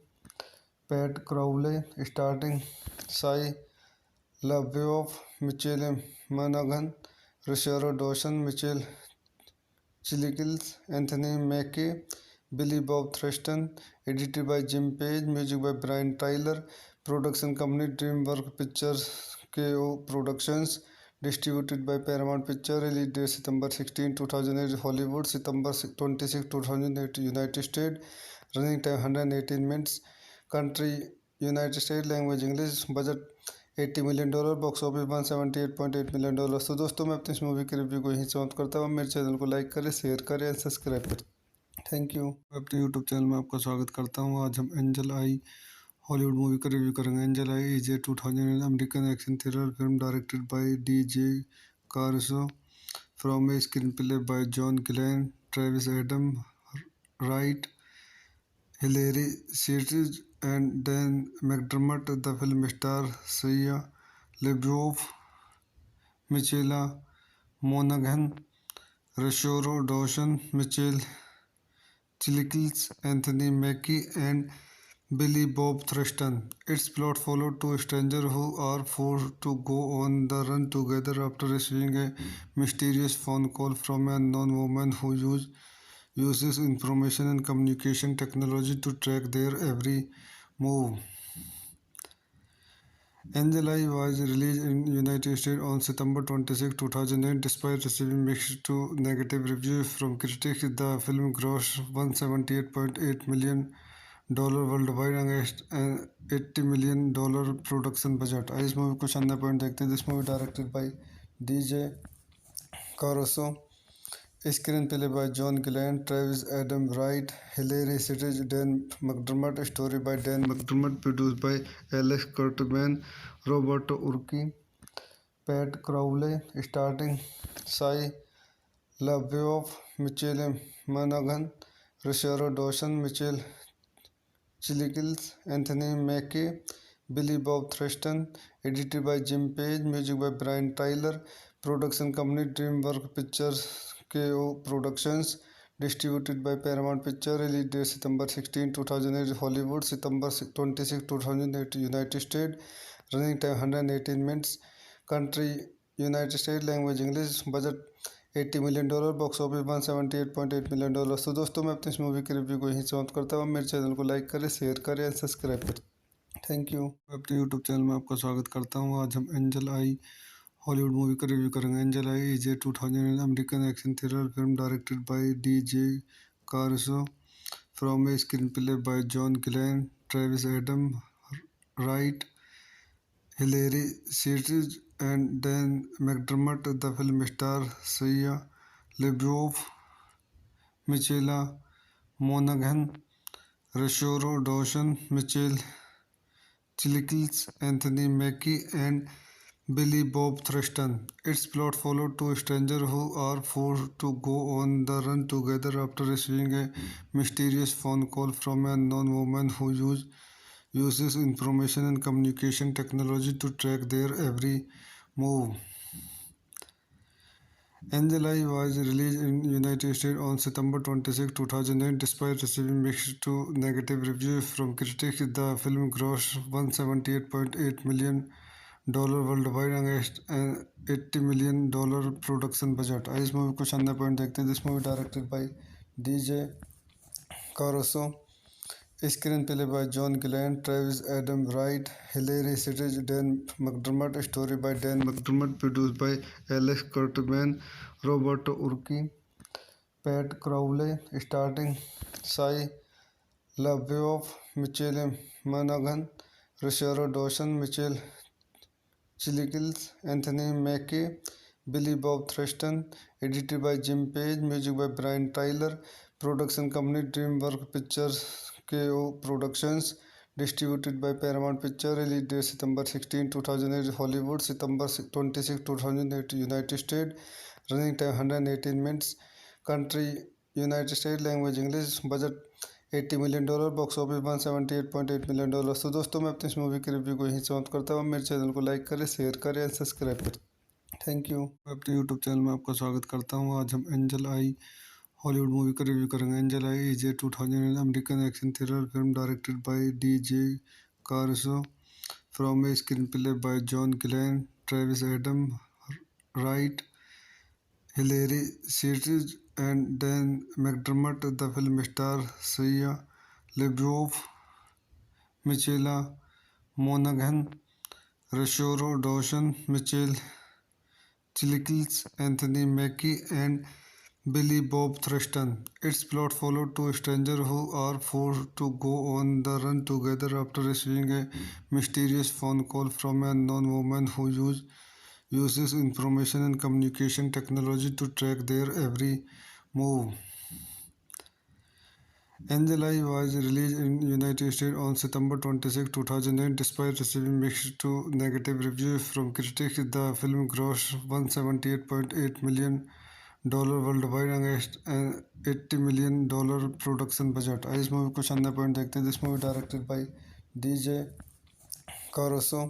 S1: Pat Crowley. Starting Shia LaBeouf, Michelle Monaghan, Rosario Dawson, Michael Chiklis, Anthony Mackie, Billy Bob Thornton. Edited by Jim Page. Music by Brian Tyler. Production company DreamWorks Pictures KO Productions. Distributed by Paramount Pictures. Release date September 16, 2008 Hollywood. September 26, 2008 United States. Running time 118 minutes. Country United States. Language English. Budget $80 million. Box office $178.8 million. तो दोस्तों मैं अपनी इस movie के review को यहीं समाप्त करता हूँ. मेरे चैनल को लाइक करें, शेयर करें और सब्सक्राइब करें. Thank you. अपने यूट्यूब चैनल में आपका स्वागत करता हूँ. आज हम एंजल आई हॉलीवुड मूवी का रिव्यू करेंगे. Angel Eye is a 2000 American action thriller film directed by DJ Caruso from a screenplay by John Glenn, Travis Adam Wright, Hilary Sitch, and Dan McDermott. The film stars Shia LaBeouf, Michaela Monaghan, Rosario Dawson, Michael Chiklis, Anthony Mackie, and Billy Bob Thornton. Its plot follows two strangers who are forced to go on the run together after receiving a mysterious phone call from an unknown woman who uses information and communication technology to track their every move. Angel Eye was released in United States on September 26, 2008. Despite receiving mixed to negative reviews from critics, the film grossed $178.8 million worldwide against an $80 million production budget. इस movie को शानदार point देखते हैं. This movie directed by DJ Caruso. Screenplay by John Glenn, Travis Adam Wright, Hilary Sitch, Dan McDermott. Story by Dan McDermott. Produced by Alex Kurtzman, Roberto Urquidi, Pat Crowley. Starting Shia LaBeouf, Michael Monaghan, Rosario Dawson, Michael Chiklis, Anthony Mackie, Billy Bob Thornton. Edited by Jim Page. Music by Brian Tyler. Production company DreamWorks Pictures KO Productions. Distributed by Paramount Pictures. Release date September 16, 2008 Hollywood. September 26, 2008 United States. Running time 118 minutes. Country United States. Language English. Budget $80 million. Box office $178.8 million. तो दोस्तों मैं अपनी इस movie के review को यहीं समाप्त करता हूँ. मेरे चैनल को लाइक करें, शेयर करें और सब्सक्राइब करें. Thank you. अपने यूट्यूब चैनल में आपका स्वागत करता हूँ. आज हम एंजल आई हॉलीवुड मूवी का रिव्यू करेंगे. Angel Eye is a 2000 American action thriller film directed by DJ Caruso from a screenplay by John Glenn, Travis Adam Wright, Hilary Sitch, and Dan McDermott. The film stars Shia LaBeouf, Michaela Monaghan, Rosario Dawson, Michael Chiklis, Anthony Mackie, and Billy Bob Thornton. Its plot follows two strangers who are forced to go on the run together after receiving a mysterious phone call from an unknown woman who uses information and communication technology to track their every move. Angel Eye was released in United States on September 26, 2008. Despite receiving mixed to negative reviews from critics, the film grossed $178.8 million worldwide against an $80 million production budget. इस movie को शानदार point देखते हैं. This movie directed by DJ Caruso. Screenplay by John Glenn, Travis Adam Wright, Hilary Sitch, Dan McDermott. Story by Dan McDermott. Produced by Alex Kurtzman, Roberto Urquidi, Pat Crowley. Starting Shia LaBeouf, Michael Monaghan, Rosario Dawson, Michael Chiklis, Anthony Mackie, Billy Bob Thornton. Edited by Jim Page. Music by Brian Tyler. Production company DreamWorks Pictures KO Productions, distributed by Paramount Pictures. Release date September 16, 2008 Hollywood, September 26, 2008 United States. Running time 118 minutes. Country United States. Language English. Budget $80 million. Box office $178.8 million। तो दोस्तों मैं अपनी इस movie के review को यहीं समाप्त करता हूँ। मेरे चैनल को लाइक करें, शेयर करें, सब्सक्राइब करें। Thank you. मैं अपने यूट्यूब चैनल में आपका स्वागत करता हूँ। आज हम एंजल आई हॉलीवुड मूवी का रिव्यू करेंगे। Angel Eye is a 2000 American action thriller film directed by DJ Caruso from a screenplay by John Glenn, Travis Adam Wright, Hilary Sirtis, and Dan McDermott. The film stars Shia LaBeouf, Michaela Monaghan, Rosario Dawson, Michael Chiklis, Anthony Mackie, and Billy Bob Thornton. Its plot follows two strangers who are forced to go on the run together after receiving a mysterious phone call from an unknown woman who uses information and communication technology to track their every move. Angel Eye was released in United States on September 26, 2008. Despite receiving mixed to negative reviews from critics, the film grossed $178.8 million worldwide against an $80 million production budget। इस movie को शानदार point देखते हैं। This movie directed by DJ Caruso,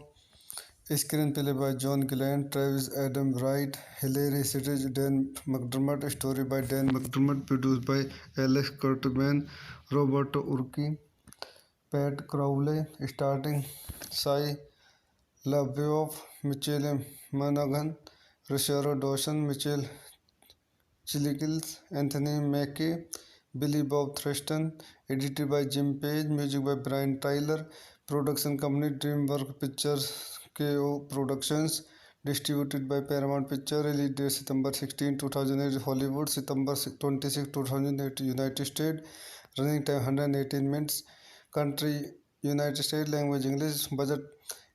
S1: screenplay by John Glenn, Travis Adam Wright, Hilary Sirtis, Dan McDermott, story by Dan McDermott, produced by Alex Kurtzman, Roberto Urquidi, Pat Crowley, starring Shia LaBeouf, Michael Monaghan, Rosario Dawson, Michael Chiklis, Anthony Mackie, Billy Bob Thornton. Edited by Jim Page, music by Brian Tyler. Production company DreamWorks Pictures, KO Productions, distributed by Paramount Pictures. Release date September 16, 2008 Hollywood, September 26, 2008 United States. Running time 118 minutes. Country United States. Language English. Budget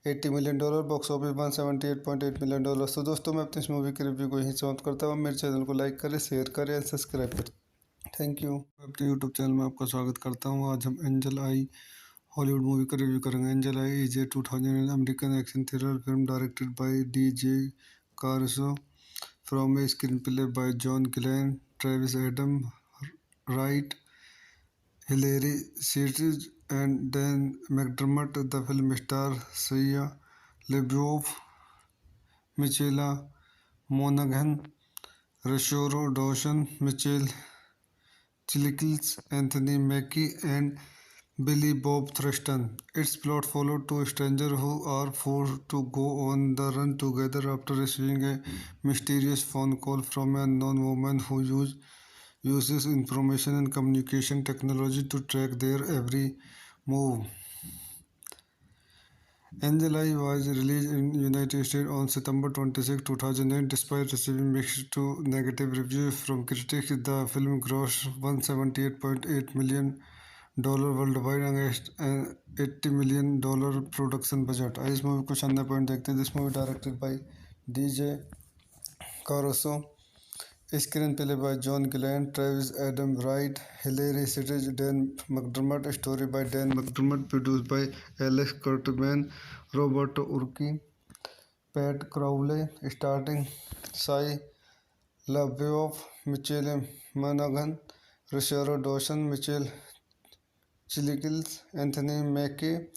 S1: $80 million। Box office $178.8 million। तो दोस्तों मैं अपनी इस movie के review को यहीं समाप्त करता हूँ। मेरे चैनल को लाइक करें, शेयर करें, सब्सक्राइब करें। Thank you. मैं अपने यूट्यूब चैनल में आपका स्वागत करता हूँ। आज हम एंजल आई हॉलीवुड मूवी का रिव्यू करेंगे। Angel Eye is a 2000 American action thriller film directed by DJ Caruso from a screenplay by John Glenn, Travis Adam Wright, Hilary Sirtis, and Dan McDermott. The film stars Shia LaBeouf, Michaela Monaghan, Rosario Dawson, Michael Chiklis, Anthony Mackie, and Billy Bob Thornton. Its plot follows two strangers who are forced to go on the run together after receiving a mysterious phone call from an unknown woman who uses information and communication technology to track their every move। Angel Eye was released in United States on September 26, 2008. Despite receiving mixed to negative reviews from critics, the film grossed $178.8 million worldwide against an $80 million production budget। इस movie को शानदार point देखते हैं। This movie directed by DJ Caruso, screenplay by John Glenn, Travis Adam Wright, Hilary Sirtis, Dan McDermott, story by Dan McDermott, produced by Alex Kurtzman, Roberto Urquidi, Pat Crowley, starring Shia LaBeouf, Michael Monaghan, Rosario Dawson, Michael Chiklis, Anthony Mackie,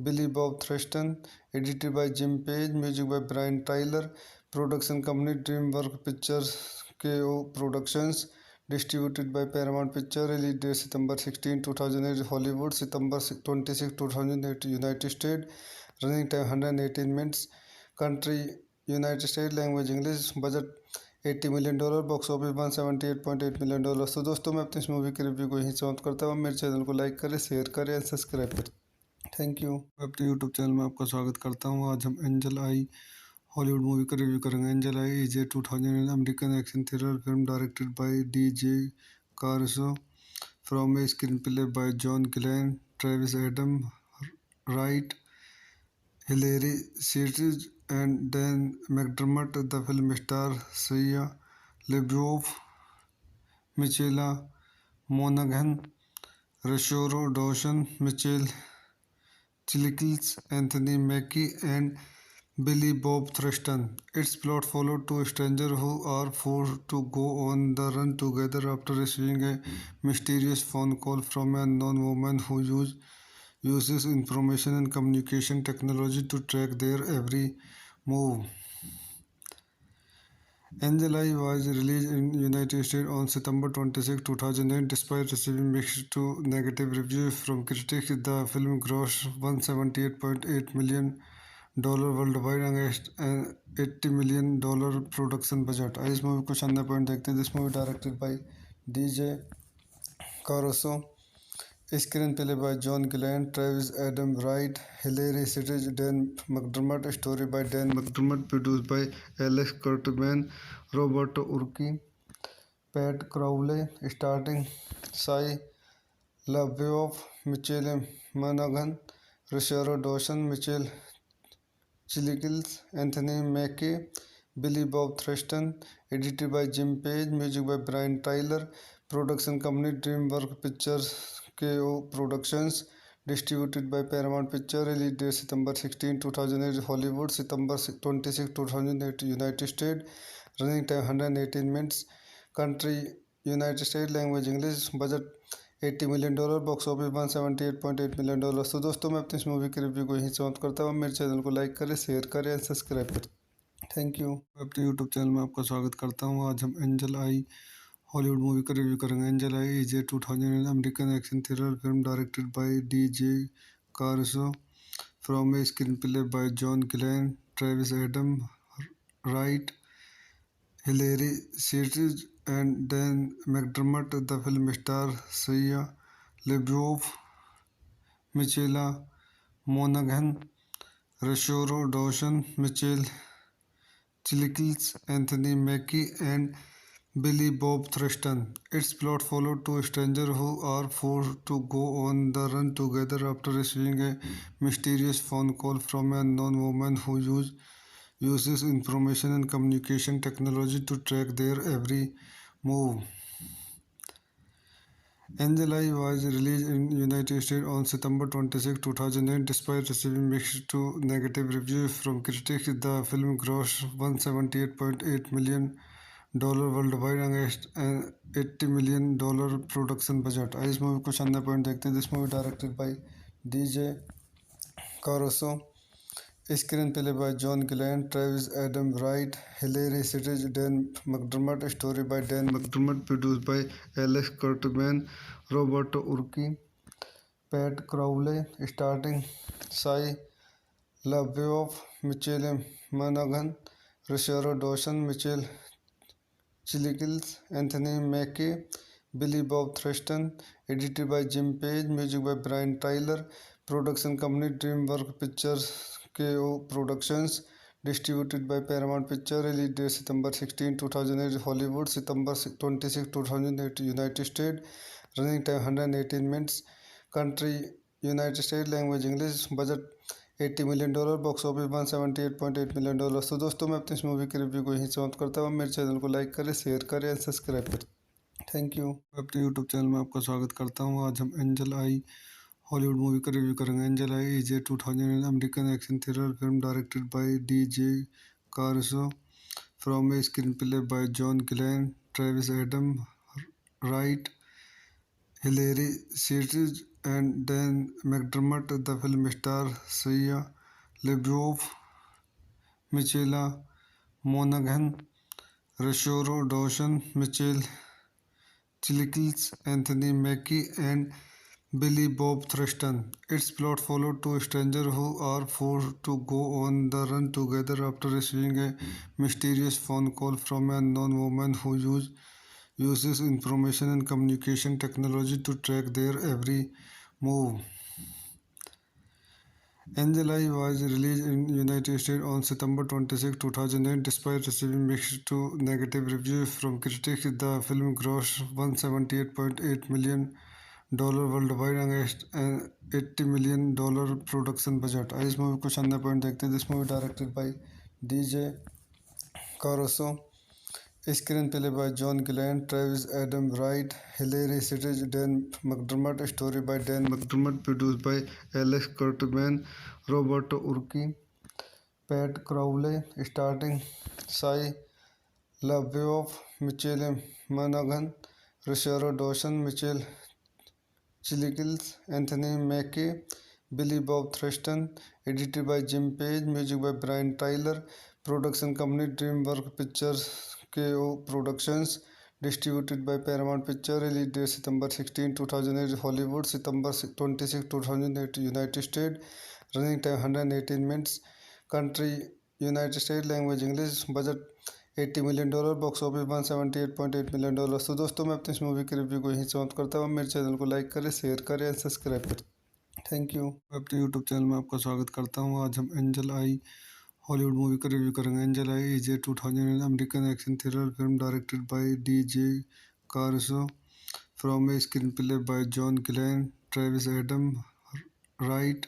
S1: Billy Bob Thornton. Edited by Jim Page, music by Brian Tyler. Production company DreamWorks Pictures, KO Productions, distributed by Paramount Pictures. Release date September 16, 2008 Hollywood, September 26, 2008 United States. Running time 118 minutes. Country United States. Language English. Budget $80 million। Box office $178.8 million। तो दोस्तों मैं अपनी इस movie के review को यहीं समाप्त करता हूँ। मेरे चैनल को लाइक करें, शेयर करें, सब्सक्राइब करें। Thank you. मैं अपने यूट्यूब चैनल में आपका स्वागत करता हूँ। आज हम एंजल आई हॉलीवुड मूवी का रिव्यू करेंगे। Angel Eye is a 2000 American action thriller film directed by DJ Caruso from a screenplay by John Glenn, Travis Adam Wright, Hilary Sirtis, and Dan McDermott. The film stars Shia LaBeouf, Michaela Monaghan, Rosario Dawson, Michael Chiklis, Anthony Mackie, and Billy Bob Thornton. Its plot followed two strangers who are forced to go on the run together after receiving a mysterious phone call from an unknown woman who uses information and communication technology to track their every move. Angel Eye was released in United States on September 26, 2008. Despite receiving mixed to negative reviews from critics, the film grossed $178.8 million worldwide against an $80 million production budget. आइए इस movie को शानदार point देखते हैं. This movie directed by DJ Caruso. Screen play by John Glenn, Travis Adam Wright, Hilary Sitch, Dan McDermott. Story by Dan McDermott. Produced by Alex Kurtzman, Roberto Urquidi, Pat Crowley. Starting Shia LaBeouf, Michelle Monaghan, Rosario Dawson, Michael Chiklis, Anthony Mackie, Billy Bob Thornton. Edited by Jim Page. Music by Brian Tyler. Production company DreamWorks Pictures KO Productions. Distributed by Paramount Pictures. Release date September 16, 2008 Hollywood. September 26, 2008 United States. Running time 118 minutes. Country United States. Language English. Budget $80 million. Box office $178.8 million. तो दोस्तों मैं अपनी इस movie के review को यहीं समाप्त करता हूँ. मेरे चैनल को लाइक करें, शेयर करें और सब्सक्राइब करें. Thank you. अपने यूट्यूब चैनल में आपका स्वागत करता हूँ. आज हम एंजल आई हॉलीवुड मूवी का रिव्यू करेंगे. Angel Eye is a 2000 American action thriller film directed by DJ Caruso from a screenplay by John Glenn, Travis Adam Wright, Hilary Sitch, and Dan McDermott. The film stars Shia LaBeouf, Michaela Monaghan, Rosario Dawson, Michael Chiklis, Anthony Mackie, and Billy Bob Thornton. Its plot followed two strangers who are forced to go on the run together after receiving a mysterious phone call from an unknown woman who uses information and communication technology to track their every move. Angel Eye was released in United States on September 26, 2008. Despite receiving mixed to negative reviews from critics, the film grossed $178.8 million worldwide against an $80 million production budget. आइए इस movie को शानदार point देखते हैं. This movie directed by DJ Caruso. Screen play by John Glenn, Travis Adam Wright, Hilary Sitch, Dan McDermott. Story by Dan McDermott. Produced by Alex Kurtzman, Roberto Urquidi, Pat Crowley. Starting Shia LaBeouf, Michael Monaghan, Rosario Dawson, Michael Chiklis, Anthony Mackie, Billy Bob Thornton. Edited by Jim Page. Music by Brian Tyler. Production company DreamWorks Pictures KO Productions. Distributed by Paramount Pictures. Release date September 16, 2008 Hollywood. September 26, 2008 United States. Running time 118 minutes. Country United States. Language English. Budget $80 million. Box office $178.8 million. तो दोस्तों मैं अपनी इस movie के review को यहीं समाप्त करता हूँ. मेरे चैनल को लाइक करें, शेयर करें और सब्सक्राइब करें. Thank you. अपने यूट्यूब चैनल में आपका स्वागत करता हूँ. आज हम एंजल आई हॉलीवुड मूवी का रिव्यू करेंगे. Angel Eye is a 2000 American action thriller film directed by DJ Caruso from a screenplay by John Glenn, Travis Adam Wright, Hilary Sitch, and Dan McDermott. The film stars Shia LaBeouf, Michaela Monaghan, Rosario Dawson, Michael Chiklis, Anthony Mackie, and Billy Bob Thornton. Its plot followed two strangers who are forced to go on the run together after receiving a mysterious phone call from an unknown woman who uses information and communication technology to track their every move. Angel Eye was released in United States on September 26, 2008. Despite receiving mixed to negative reviews from critics, the film grossed $178.8 million worldwide against an $80 million production budget. आइए इस movie को शानदार point देखते हैं. This movie directed by DJ Caruso. Screenplay by John Glenn, Travis Adam Wright, Hilary Sitch, Dan McDermott, story by Dan McDermott, produced by Alex Kurtzman, Roberto Urquidi, Pat Crowley, starting Shia LaBeouf, Michelle Monaghan, Rosario Dawson, Michael Chiklis, Anthony Mackie, Billy Bob Thurston, edited by Jim Page, music by Brian Tyler, production company DreamWorks Pictures KO Productions, distributed by Paramount Pictures, release date September 16, 2008 Hollywood, September 26, 2008 United States, running time 118 minutes, country United States, language English, budget $80 million, box office $178.8 million. तो दोस्तों मैं अपनी इस movie की review को यहीं समाप्त करता हूँ। मेरे चैनल को लाइक करें, शेयर करें और सब्सक्राइब करें। Thank you. मैं अपने यूट्यूब चैनल में आपका स्वागत करता हूँ। आज हम एंजल आई हॉलीवुड मूवी का रिव्यू करेंगे। Angel Eye is a 2000 American action thriller film directed by DJ Caruso from a screenplay by John Glenn, Travis Adam Wright,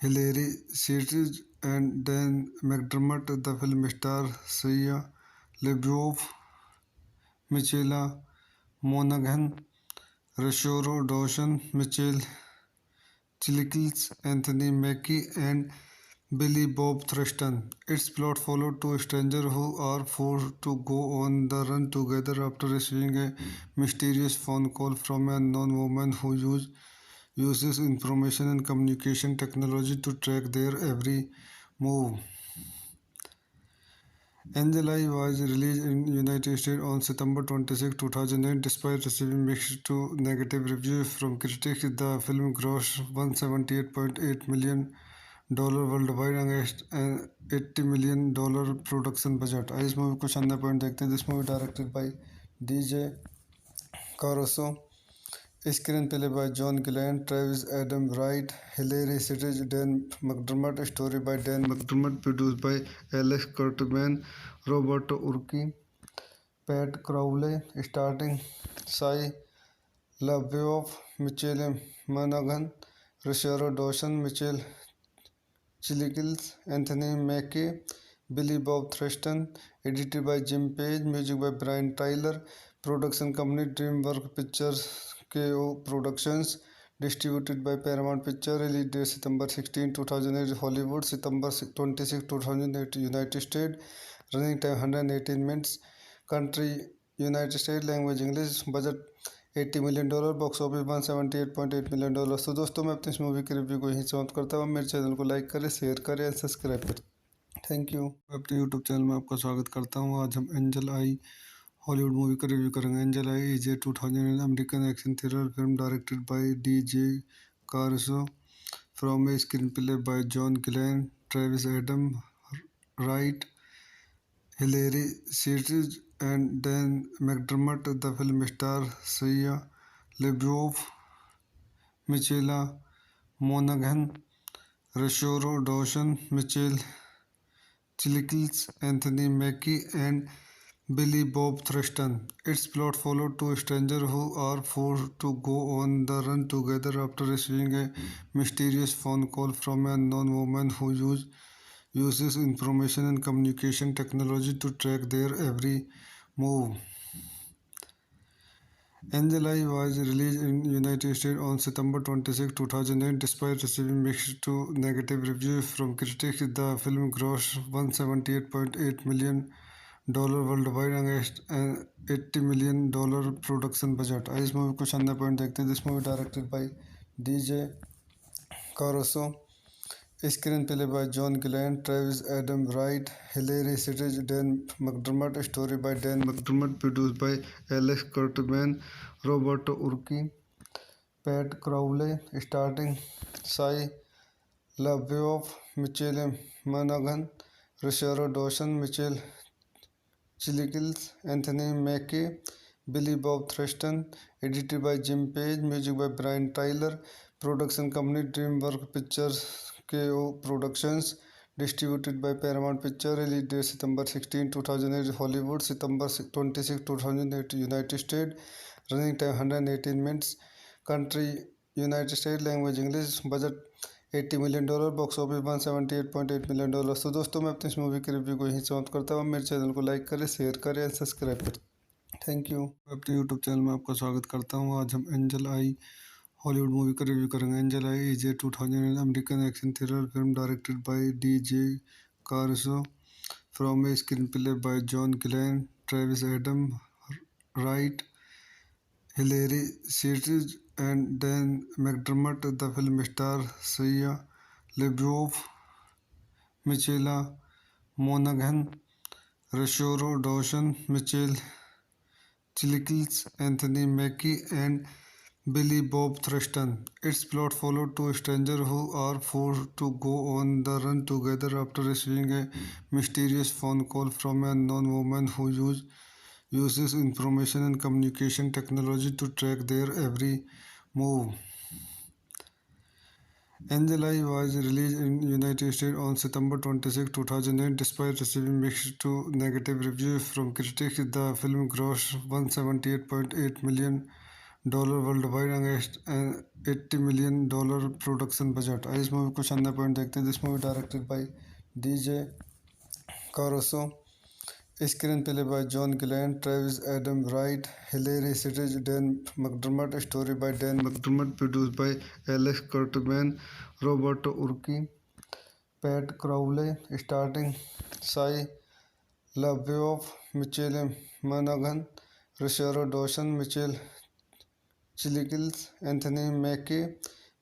S1: Hilary Sitch, and Dan McDermott. The film stars Shia LaBeouf, Michaela Monaghan, Rosario Dawson, Michael Chiklis, Anthony Mackie, and Billy Bob Thurston. Its plot follows two strangers who are forced to go on the run together after receiving a mysterious phone call from an unknown woman who uses information and communication technology to track their every move. Angel Eye was released in United States on September 26, 2009. Despite receiving mixed to negative reviews from critics, the film grossed $178.8 million worldwide against an $80 million production budget. इस movie को शानदार point देखते हैं। This movie directed by DJ Caruso, screenplay by John Glenn, Travis Adam Wright, Hilary Sitch, Dan McDermott, story by Dan McDermott, produced by Alex Kurtzman, Roberto Urquidi, Pat Crowley, starring Shia LaBeouf, Michelle Monaghan, Rosario Dawson, Michael Chiklis, Anthony Mackie, Billy Bob Thurston, edited by Jim Page, music by Brian Tyler, production company DreamWorks Pictures KO Productions, distributed by Paramount Pictures, release date September 16, 2008 Hollywood, September 26, 2008 United States, running time 118 minutes, country United States, language English, budget $80 million, box office $178.8 million. तो दोस्तों मैं अपनी इस movie की review को यहीं समाप्त करता हूँ। मेरे चैनल को लाइक करें, शेयर करें और सब्सक्राइब करें। Thank you. मैं अपने यूट्यूब चैनल में आपका स्वागत करता हूँ। आज हम एंजल आई हॉलीवुड मूवी का रिव्यू करेंगे। Angel Eye is a 2000 American action thriller film directed by DJ Caruso from a screenplay by John Glenn, Travis Adam Wright, Hilary Sitch, and Dan McDermott. The film stars Shia LaBeouf, Michaela Monaghan, Rosario Dawson, Michael Chiklis, Anthony Mackie, and Billy Bob Thurston. Its plot follows two strangers who are forced to go on the run together after receiving a mysterious phone call from an unknown woman who uses information and communication technology to track their every move. Angel Eye was released in United States on September 26, 2008. Despite receiving mixed to negative reviews from critics, the film grossed $178.8 million worldwide against an $80 million production budget. इस movie को शानदार point देखते हैं। This movie directed by DJ Caruso, screenplay by John Glenn, Travis Adam Wright, Hilary Sitch, Dan McDermott, story by Dan McDermott, produced by Alex Kurtzman, Roberto Urquidi, Pat Crowley, starring Shia LaBeouf, Michael Monaghan, Rosario Dawson, Michael Chiklis, Anthony Mackie, Billy Bob Thurston, edited by Jim Page, music by Brian Tyler, production company DreamWorks Pictures KO Productions, distributed by Paramount Pictures, release date September 16, 2008 Hollywood, September 26, 2008 United States, running time 118 minutes, country United States, language English, budget $80 million, box office $178.8 million. तो दोस्तों मैं अपनी इस movie की review को यहीं समाप्त करता हूँ। मेरे चैनल को लाइक करें, शेयर करें और सब्सक्राइब करें। Thank you. अपने यूट्यूब चैनल में आपका स्वागत करता हूँ। आज हम एंजल आई हॉलीवुड मूवी का रिव्यू करेंगे। Angel Eye is a 2000 American action thriller film directed by DJ. Caruso from a screenplay by John Glenn, Travis Adam Wright, Hilary Sirtis, and Dan McDermott. The film stars Shia LaBeouf, Michaela Monaghan, Rosario Dawson, Michael Chiklis, Anthony Mackie, and Billy Bob Thornton. Its plot follows two strangers who are forced to go on the run together after receiving a mysterious phone call from an unknown woman who uses information and communication technology to track their every move. Angel Eye was released in United States on September 26, 2008. Despite receiving mixed to negative reviews from critics, the film grossed $178.8 million worldwide against an $80 million production budget. इस movie को शानदार point देखते हैं। This movie directed by DJ Caruso, screenplay by John Glenn, Travis Adam Wright, Hilary Sirtis, Dan McDermott, story by Dan McDermott, produced by Alex Kurtzman, Roberto Urquidi, Pat Crowley, starring Shia LaBeouf, Michael Monaghan, Rosario Dawson, Michael Chiklis, Anthony Mackie,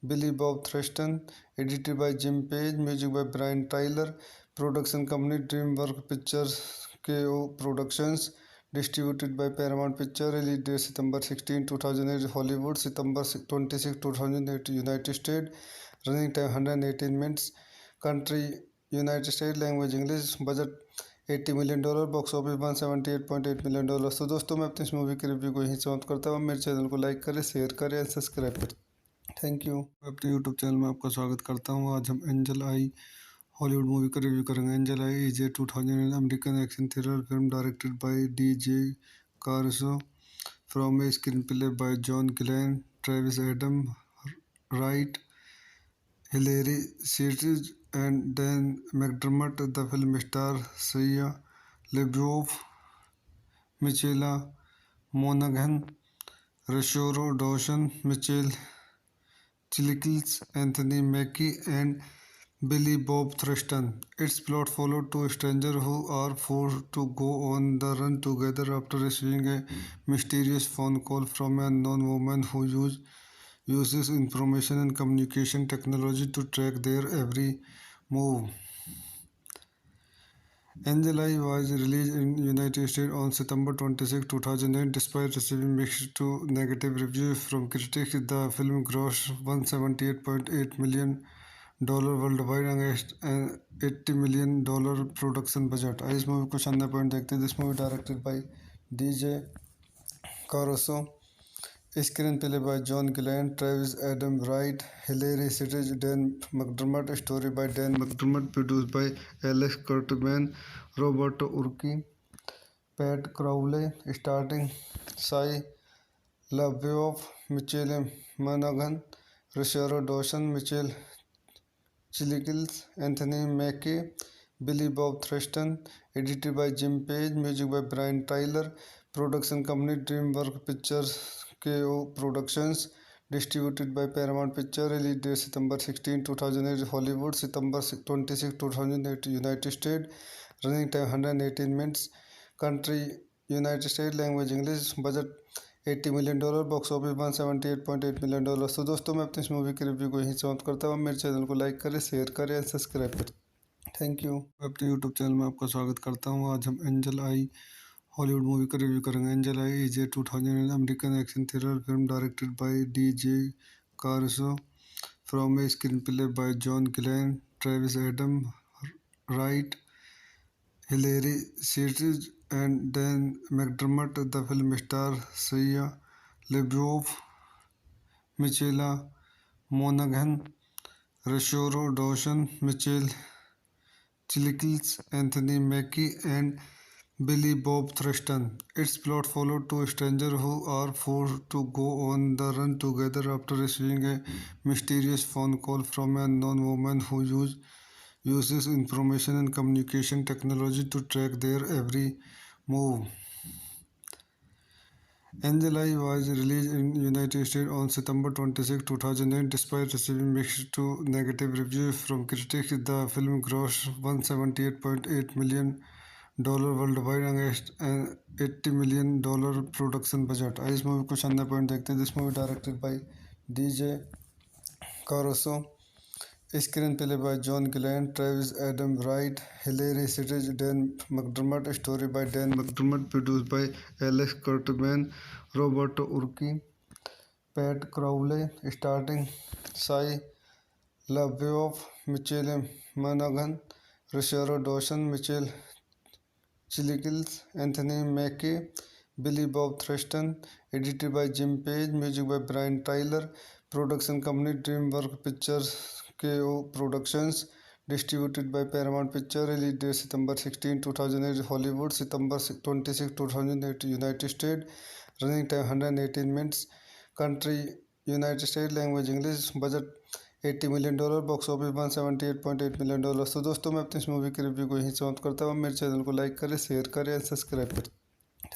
S1: Billy Bob Thornton, edited by Jim Page, music by Brian Tyler, production company DreamWorks Pictures KO Productions, distributed by Paramount Pictures, release date September 16, 2008, Hollywood, September 26, 2008, United States, running time 118 minutes, country United States, language English, budget $80 million, box office $178.8 million. तो दोस्तों मैं अपनी इस movie की review को यहीं समाप्त करता हूँ। मेरे चैनल को लाइक करें, शेयर करें और सब्सक्राइब करें। Thank you. अपने यूट्यूब चैनल में आपका स्वागत करता हूँ। आज हम एंजल आई हॉलीवुड मूवी का रिव्यू करेंगे। Angel Eye is a 2000 American action thriller film directed by DJ. Caruso from a screenplay by John Glenn, Travis Adam Wright, Hilary Sirtis, and Dan McDermott. The film stars Shia LaBeouf, Michaela Monaghan, Rosario Dawson, Michael Chiklis, Anthony Mackie, and Billy Bob Thornton. Its plot follows two strangers who are forced to go on the run together after receiving a mysterious phone call from an unknown woman who uses information and communication technology to track their every move. Angel Eye was released in United States on September 26, 2008. Despite receiving mixed to negative reviews from critics, the film grossed $178.8 million worldwide against an $80 million production budget. इस movie को शानदार point देखते हैं। This movie directed by DJ Caruso, screenplay by John Glenn, Travis Adam Wright, Hilary Sirtis, Dan McDermott, story by Dan McDermott, produced by Alex Kurtzman, Roberto Urquidi, Pat Crowley, starring Shia LaBeouf, Michael Monaghan, Rosario Dawson, Michael Chiklis, Anthony Mackie, Billy Bob Thornton, edited by Jim Page, music by Brian Tyler, production company DreamWorks Pictures KO Productions, distributed by Paramount Pictures, release date September 16, 2008, Hollywood, September 26, 2008, United States, running time 118 minutes, country United States, language English, budget $80 million, box office $178.8 million. तो दोस्तों मैं अपनी इस movie की review को यहीं समाप्त करता हूँ। मेरे चैनल को लाइक करें, शेयर करें और सब्सक्राइब करें। Thank you. अपने यूट्यूब चैनल में आपका स्वागत करता हूँ। आज हम एंजल आई हॉलीवुड मूवी का रिव्यू करेंगे। Angel Eye is a 2000 American action thriller film directed by DJ. Caruso from a screenplay by John Glenn, Travis Adam Wright, Hilary Sirtis, and Dan McDermott. The film stars Shia LaBeouf, Michaela Monaghan, Rosario Dawson, Michael Chiklis, Anthony Mackie, and Billy Bob Thornton. Its plot followed two strangers who are forced to go on the run together after receiving a mysterious phone call from an unknown woman who uses information and communication technology to track their every move. Angel Eye was released in United States on September 26, 2008. Despite receiving mixed to negative reviews from critics, the film grossed $178.8 million worldwide against an $80 million production budget. इस movie को शानदार point देखते हैं. This movie directed by DJ Caruso, screenplay by John Glenn, Travis Adam Wright, Hilary Sitch, Dan McDermott, story by Dan McDermott, produced by Alex Kurtzman, Roberto Urquidi, Pat Crowley, starting Shia LaBeouf, Michelle Monaghan, Rosario Dawson, Michael Chiklis, Anthony Mackie, Billy Bob Thornton, edited by Jim Page, music by Brian Tyler, production company DreamWorks Pictures KO Productions, distributed by Paramount Pictures, release date September 16, 2008, Hollywood, September 26, 2008, United States, running time 118 minutes, country United States, language English, budget $80 million, box office $178.8 million. तो दोस्तों मैं अपनी इस movie की review को यहीं समाप्त करता हूँ. मेरे चैनल को लाइक करें, शेयर करें और सब्सक्राइब करें.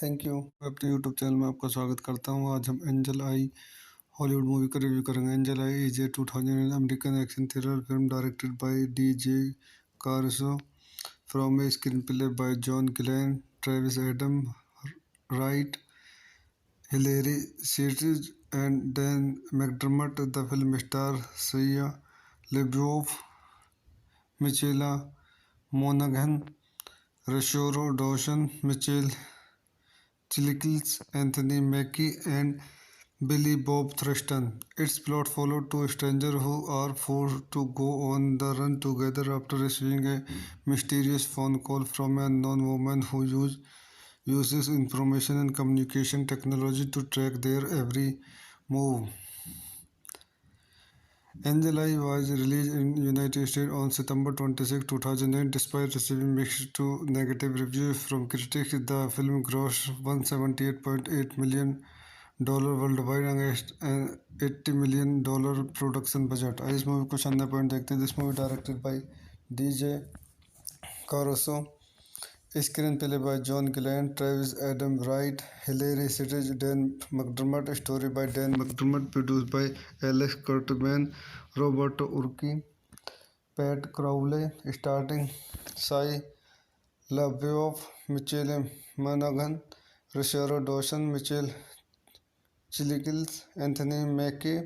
S1: Thank you. मैं अपने यूट्यूब चैनल में आपका स्वागत करता हूँ. आज हम एंजल आई हॉलीवुड मूवी का रिव्यू करेंगे. Angel Eye is a 2000 American action thriller film directed by DJ Caruso, from a screenplay by John Glenn, Travis Adam Wright, Hilary Sitch, and Dan McDermott. The film stars Shia LaBeouf, Michaela Monaghan, Rosario Dawson, Michael Chiklis, Anthony Mackie, and Billy Bob Thornton. Its plot followed two strangers who are forced to go on the run together after receiving a mysterious phone call from an unknown woman who uses information and communication technology to track their every move. Angel Eye was released in United States on September 26, 2008. Despite receiving mixed to negative reviews from critics, the film grossed $178.8 million worldwide against an $80 million production budget. इस movie को शानदार point देखते हैं. This movie directed by DJ Caruso, screenplay by John Glenn, Travis Adam Wright, Hilary Sitch, Dan McDermott, story by Dan McDermott, produced by Alex Kurtzman, Roberto Urquidi, Pat Crowley, starring Shia LaBeouf, Michael Monaghan, Rosario Dawson, Michael Chiklis, Anthony Mackie,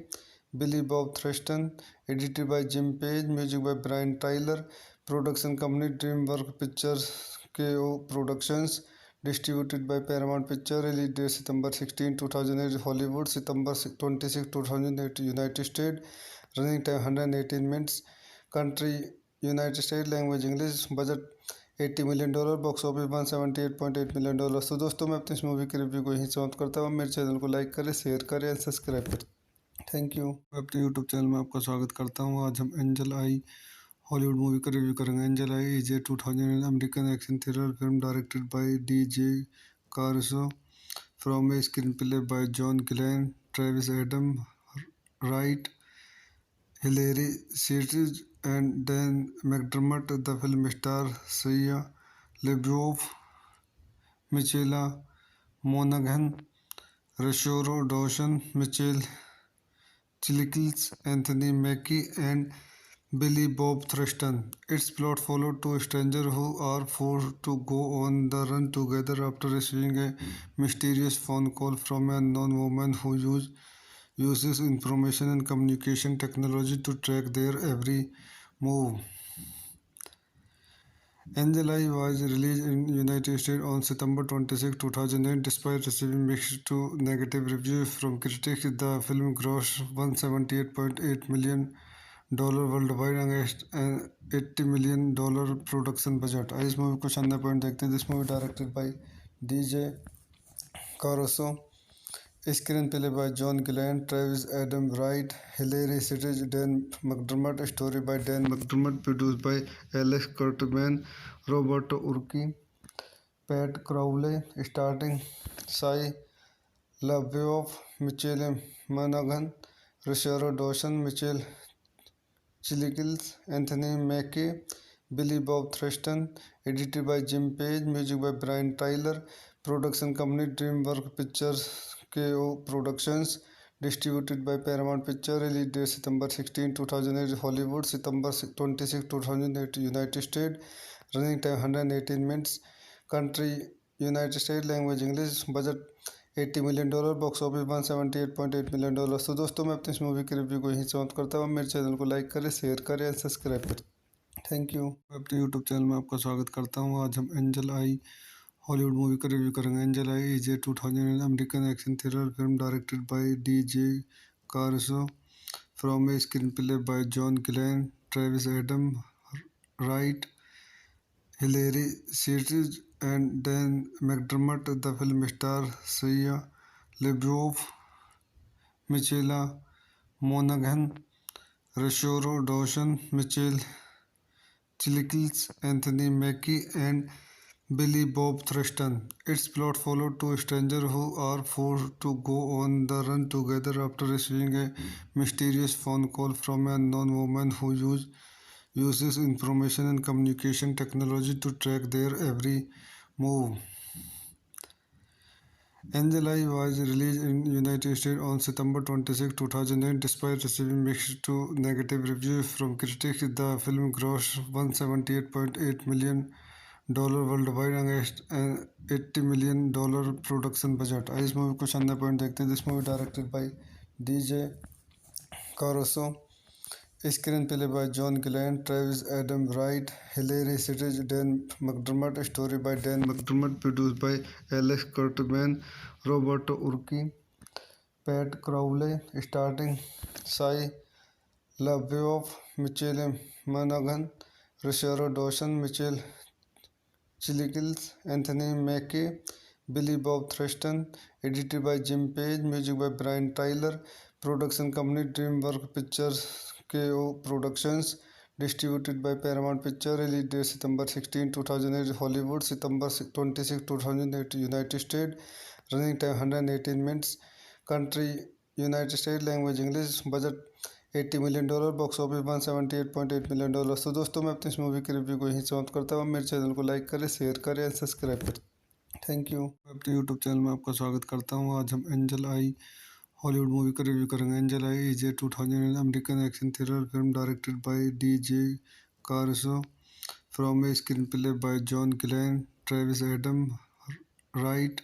S1: Billy Bob Thornton, edited by Jim Page, music by Brian Tyler, production company DreamWorks Pictures KO Productions, distributed by Paramount Pictures, release date September 16, 2008, Hollywood, September 26, 2008, United States, running time 118 minutes, country United States, language English, budget $80 million, box office $178.8 million. तो दोस्तों मैं अपनी इस movie की review को यहीं समाप्त करता हूँ. मेरे चैनल को लाइक करें, शेयर करें और सब्सक्राइब करें. Thank you. मैं अपने यूट्यूब चैनल में आपका स्वागत करता हूँ. आज हम एंजल आई हॉलीवुड मूवी का रिव्यू करेंगे. Angel Eye is a 2000 American action thriller film directed by DJ Caruso, from a screenplay by John Glenn, Travis Adam Wright, Hilary Sitch, and Dan McDermott. The film stars Shia LaBeouf, Michaela Monaghan, Rosario Dawson, Michael Chiklis, Anthony Mackie, and Billy Bob Thornton. Its plot followed two strangers who are forced to go on the run together after receiving a mysterious phone call from an unknown woman who uses information and communication technology to track their every move. Angel Eye was released in United States on September 26, 2008. Despite receiving mixed to negative reviews from critics, the film grossed $178.8 million worldwide against an $80 million production budget. इस movie को शानदार point देखते हैं. This movie directed by DJ Caruso, screenplay by John Glenn, Travis Adam Wright, Hilary Sitch, Dan McDermott, story by Dan McDermott, produced by Alex Kurtzman, Roberto Urquidi, Pat Crowley starting, Shia LaBeouf, Michelle मनागन, Rosario Dawson, Michael Chiklis, Anthony Mackie, Billy Bob Thornton, edited by Jim Page, music by Brian Tyler, production company DreamWorks Pictures के productions, distributed by Paramount Picture, release date सितंबर 16, 2008 Hollywood, सितंबर 26, 2008 United State, running time 118 minutes, country United State, language English, budget $80 million, box office $178.8 million. तो दोस्तों मैं अपनी इस movie के review को यहीं समाप्त करता हूँ। मेरे चैनल को लाइक करें, शेयर करें, सब्सक्राइब करें। Thank you. मैं अपने यूट्यूब चैनल में आपका स्वागत करता हूँ। आज हम एंजल आई हॉलीवुड मूवी का रिव्यू करेंगे। Angel Eye is a 2000 American action thriller film directed by DJ. Caruso from a screenplay by John Glenn, Travis Adam Wright, Hilary Sierra and Dan McDermott. The film stars Shia LaBeouf, Michaela Monaghan, Rosario Dawson, Michelle Chiklis, Anthony Mackie, and Billy Bob Thornton. Its plot follows two strangers who are forced to go on the run together after receiving a mysterious phone call from an unknown woman who uses information and communication technology to track their every move. Angel Eye was released in United States on September 26, 2008. Despite receiving mixed to negative reviews from critics, the film grossed $178.8 million worldwide against an $80 million production budget. इस movie को शानदार point देखते हैं. This movie directed by DJ. Caruso, screenplay by John Gillen, Travis Adam Wright, Hilary Sierra, Dan McDermott, story by Dan McDermott, produced by Alex Kurtzman, Roberto Urquidi, Pat Crowley, starring Shia LaBeouf, Michelle Monaghan, Rosario Dawson, Michelle Chiklis, Anthony Mackie, Billy Bob Thornton, edited by Jim Page, music by Brian Tyler, production company DreamWorks Pictures के productions, distributed by Paramount Picture, release date सितंबर 16, 2008 Hollywood, सितंबर 26, 2008 United State, running time 118 minutes, country United State, language English, budget $80 million, box office $178.8 million. तो दोस्तों मैं अपनी इस movie के review को यहीं समाप्त करता हूँ। मेरे चैनल को लाइक करें, शेयर करें, सब्सक्राइब करें। Thank you. मैं अपने यूट्यूब चैनल में आपका स्वागत करता हूँ। आज हम एंजल आई हॉलीवुड मूवी का रिव्यू करेंगे। Angel Eye is a 2000 American action thriller film directed by DJ. Caruso from a screenplay by John Glenn, Travis Adam Wright,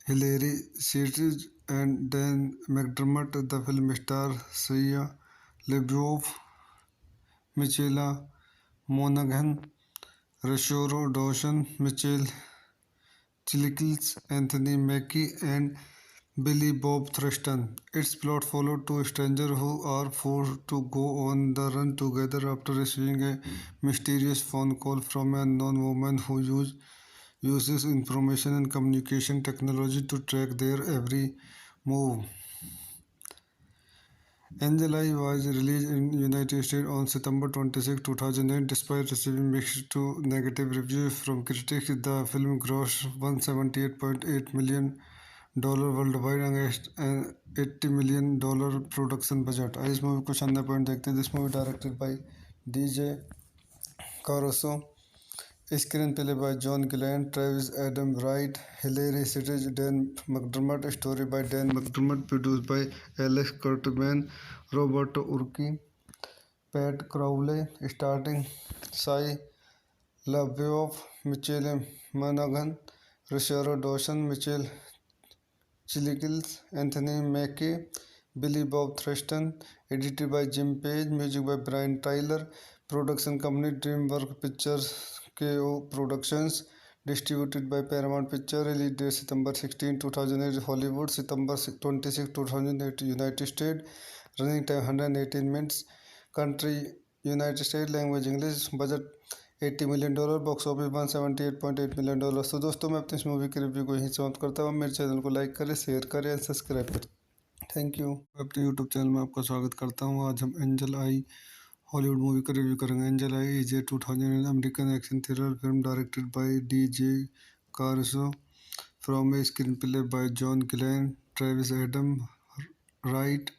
S1: Hillary Sierra and Dan McDermott. The film stars Shia LaBeouf, Michaela Monaghan, Rosario Dawson, Michelle Chiklis, Anthony Mackie, and Billy Bob Thornton. Its plot follows two strangers who are forced to go on the run together after receiving a mysterious phone call from an unknown woman who uses information and communication technology to track their every move. Angel Eye was released in United States on September 26, 2008. Despite receiving mixed to negative reviews from critics, the film grossed $178.8 million worldwide against an $80 million production budget. इस movie को शानदार point देखते हैं. This movie directed by DJ. Caruso, screenplay by John Gillen, Travis Adam Wright, Hilary Sierra, Dan McDermott, story by Dan McDermott, produced by Alex Kurtzman, Roberto Urquidi, Pat Crowley, starring Shia LaBeouf, Michelle Monaghan, Rosario Dawson, Michelle Chiklis, Anthony Mackie, Billy Bob Thornton, edited by Jim Page, music by Brian Tyler, production company DreamWorks Pictures के productions, distributed by Paramount Picture, release date सितंबर 16, 2008 Hollywood, सितंबर 26, 2008 United State, running time 118 minutes, country United State, language English, budget $80 million, box office $178.8 million. तो दोस्तों मैं अपनी इस movie के review को यहीं समाप्त करता हूँ। मेरे चैनल को लाइक करें, शेयर करें, सब्सक्राइब करें। Thank you. मैं अपने यूट्यूब चैनल में आपका स्वागत करता हूँ। आज हम एंजल आई हॉलीवुड मूवी का रिव्यू करेंगे। Angel Eye is a 2000 American action thriller film directed by DJ. Caruso from a screenplay by John Glenn, Travis Adam Wright,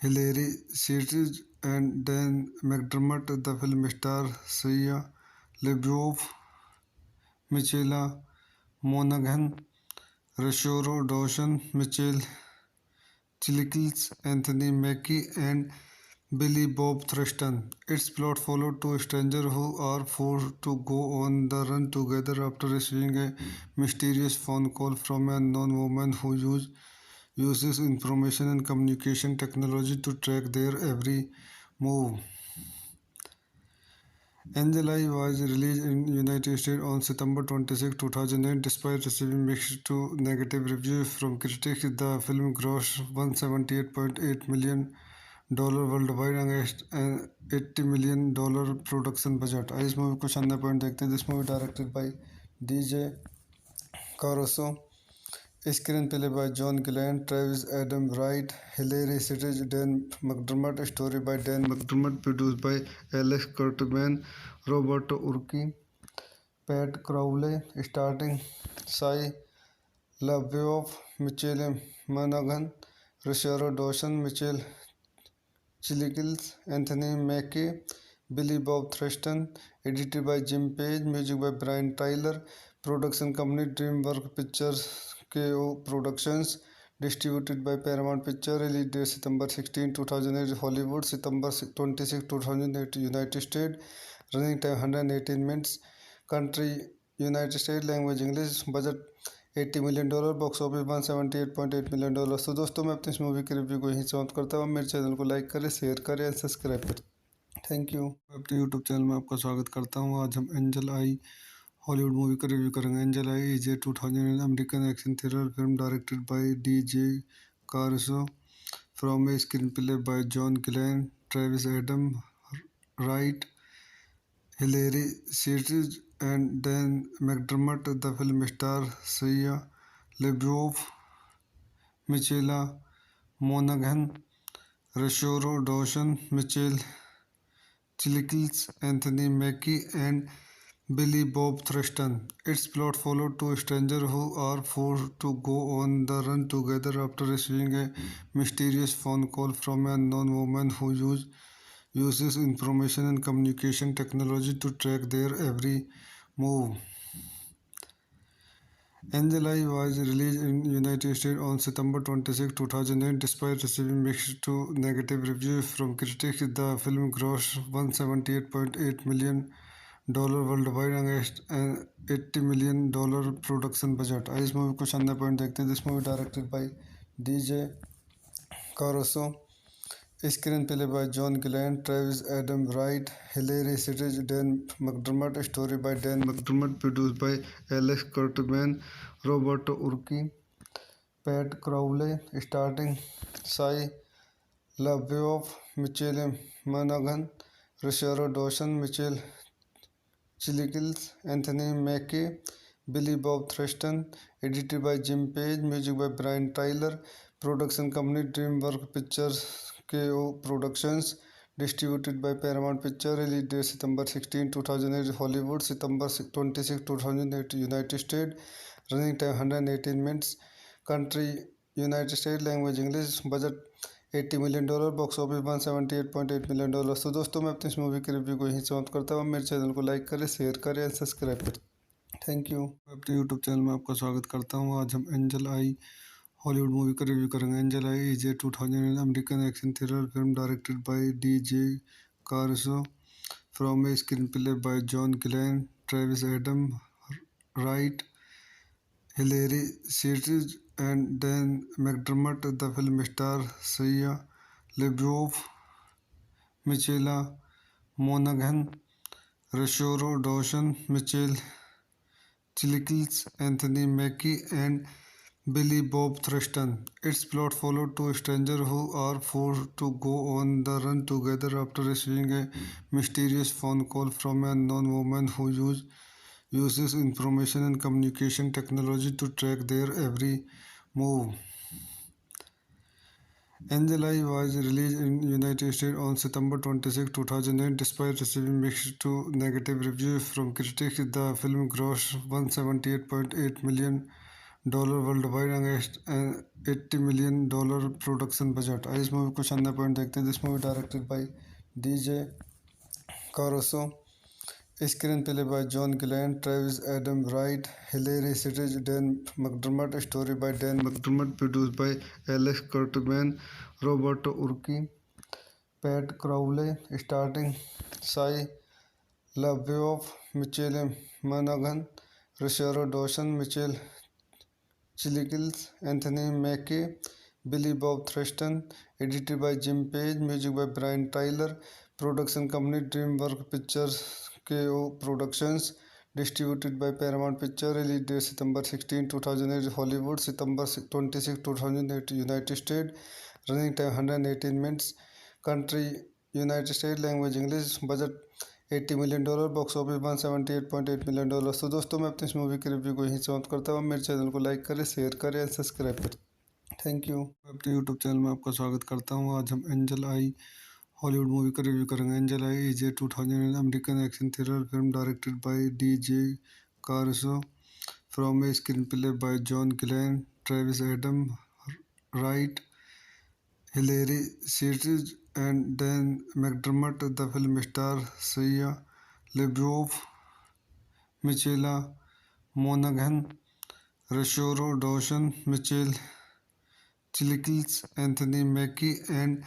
S1: Hilary Sirtis, and Dan McDermott. The film stars Shia LaBeouf, Michaela Monaghan, Rosario Dawson, Michael Chiklis, Anthony Mackie, and Billy Bob Thornton. Its plot follows two strangers who are forced to go on the run together after receiving a mysterious phone call from an unknown woman who uses information and communication technology to track their every move. Angel Eye was released in United States on September 26, 2008. Despite receiving mixed to negative reviews from critics, the film grossed $178.8 million worldwide against an $80 million production budget. आइए इस movie को शानदार point देखते हैं। This movie directed by DJ. Caruso, screenplay by John Glenn, Travis Adam Wright, Hilary Sirtis, Dan McDermott, story by Dan McDermott, produced by Alex Kurtzman, Roberto Urquidi, Pat Crowley, starring Shia LaBeouf, Michael Monaghan, Rosario Dawson, Michael Chiklis, Anthony Mackie, Billy Bob Thornton, edited by Jim Page, music by Brian Tyler, production company DreamWorks Pictures KO Productions, distributed by Paramount Pictures, release date September 16, 2008, Hollywood, September 26, 2008, United States, running time 118 minutes, country United States, language English, budget $80 million, box office $178.8 million. तो दोस्तों मैं अपनी इस movie के review को यहीं समाप्त करता हूँ। मेरे चैनल को लाइक करें, शेयर करें, सब्सक्राइब करें। Thank you. अपने यूट्यूब चैनल में आपका स्वागत करता हूँ। आज हम एंजल आई हॉलीवुड मूवी का रिव्यू करेंगे। Angel Eye is a 2000 American action thriller film directed by DJ. Caruso from a screenplay by John Glenn, Travis Adam Wright, Hilary Sirtis, and Dan McDermott. The film stars Shia LaBeouf, Michaela Monaghan, Rosario Dawson, Michael Chiklis, Anthony Mackie, and Billy Bob Thornton. Its plot follows two strangers who are forced to go on the run together after receiving a mysterious phone call from an unknown woman who uses information and communication technology to track their every move. Angel Eye was released in United States on September 26, 2008. Despite receiving mixed to negative reviews from critics, the film grossed $178.8 million worldwide against an $80 million production budget. आइए इस movie को शानदार point देखते हैं। This movie directed by DJ. Caruso, screenplay by John Glenn, Travis Adam Wright, Hilary Sirtis, Dan McDermott, story by Dan McDermott, produced by Alex Kurtzman, Roberto Urquidi, Pat Crowley, starring Shia LaBeouf, Michael Monaghan, Rosario Dawson, Michael Chiklis, Anthony Mackie, Billy Bob Thornton, edited by Jim Page, music by Brian Tyler, production company DreamWorks Pictures KO Productions, distributed by Paramount Pictures, release date September 16, 2008, Hollywood, September 26, 2008, United States, running time 118 minutes, country United States, language English, budget $80 million, box office $178.8 million. तो दोस्तों मैं अपनी इस movie के review को यहीं समाप्त करता हूँ। मेरे चैनल को लाइक करें, शेयर करें, सब्सक्राइब करें। Thank you. अपने यूट्यूब चैनल में आपका स्वागत करता हूँ। आज हम एंजल आई हॉलीवुड मूवी का रिव्यू करेंगे। Angel Eye is a 2000 American action thriller film directed by DJ. Caruso from a screenplay by John Glenn, Travis Adam Wright, Hilary Sirtis, and Dan McDermott. The film stars Shia LaBeouf, Michaela Monaghan, Rosario Dawson, Michael Chiklis, Anthony Mackie, and Billy Bob Thornton. Its plot follows two strangers who are forced to go on the run together after receiving a mysterious phone call from an unknown woman who uses information and communication technology to track their every move. Angel Eye was released in United States on September 26, 2009. Despite receiving mixed to negative reviews from critics, the film grossed $178.8 million worldwide against an $80 million production budget. इस movie को शानदार point देखते हैं. This movie directed by DJ Caruso. Screenplay by John Glenn, Travis Adam Wright, Hilary Sitch, Dan McDermott. Story by Dan McDermott. Produced by Alex Kurtzman, Roberto Urquidi, Pat Crowley. Starting Shia LaBeouf, Michelle Monaghan, Rosario Dawson, Michael Chiklis, Anthony Mackie, Billy Bob Thornton. Edited by Jim Page. Music by Brian Tyler. Production company DreamWorks Pictures KO Productions. Distributed by Paramount Pictures. Release date September 16, 2008 Hollywood. September 26, 2008 United States. Running time 118 minutes. Country United States. Language English. Budget $80 million. Box office $178.8 million. तो दोस्तों मैं अपनी इस movie की review को यहीं समाप्त करता हूँ. मेरे चैनल को लाइक करें, शेयर करें और सब्सक्राइब करें. Thank you. अपने यूट्यूब चैनल में आपका स्वागत करता हूँ. आज हम एंजल आई हॉलीवुड मूवी का रिव्यू करेंगे. Angel Eye is a 2000 American action thriller film directed by DJ Caruso from a screenplay by John Glenn, Travis Adam Wright, Hilary Sitch, and Dan McDermott. The film stars Shia LaBeouf, Michaela Monaghan, Rosario Dawson, Michael Chiklis, Anthony Mackie, and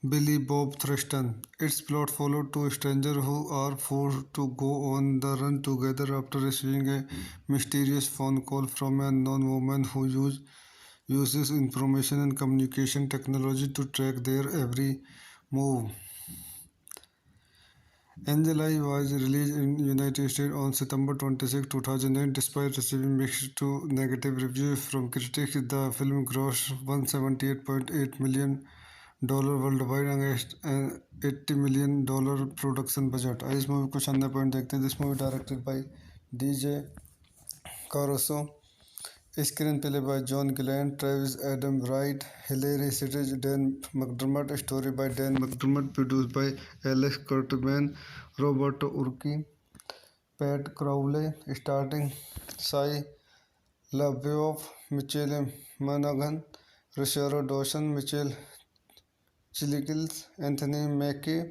S1: Billy Bob Thornton. Its plot follows two strangers who are forced to go on the run together after receiving a mysterious phone call from an unknown woman who uses information and communication technology to track their every move. Angel Eye was released in United States on September 26, 2009. Despite receiving mixed to negative reviews from critics, the film grossed $178.8 million worldwide against an $80 million production budget. इस movie को शानदार point देखते हैं. This movie directed by DJ Caruso. Screenplay by John Glenn, Travis Adam Wright, Hilary Sitch, Dan McDermott. Story by Dan McDermott. Produced by Alex Kurtzman, Roberto Urquidi, Pat Crowley. Starting Shia LaBeouf, Michael Monaghan, Rosario Dawson, Michael Chiklis, Anthony Mackie,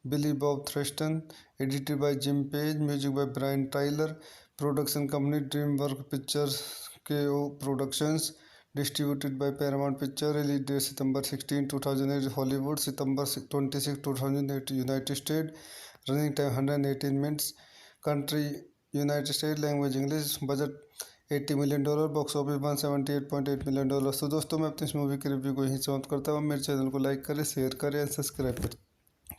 S1: Billy Bob Thornton. Edited by Jim Page. Music by Brian Tyler. Production company DreamWorks Pictures KO Productions. Distributed by Paramount Pictures. Release date September 16, 2008 Hollywood. September 26, 2008 United States. Running time 118 minutes. Country United States. Language English. Budget $80 million. Box office $178.8 million. तो दोस्तों मैं अपनी इस movie की review को यहीं समाप्त करता हूँ. मेरे चैनल को लाइक करें, शेयर करें और सब्सक्राइब करें.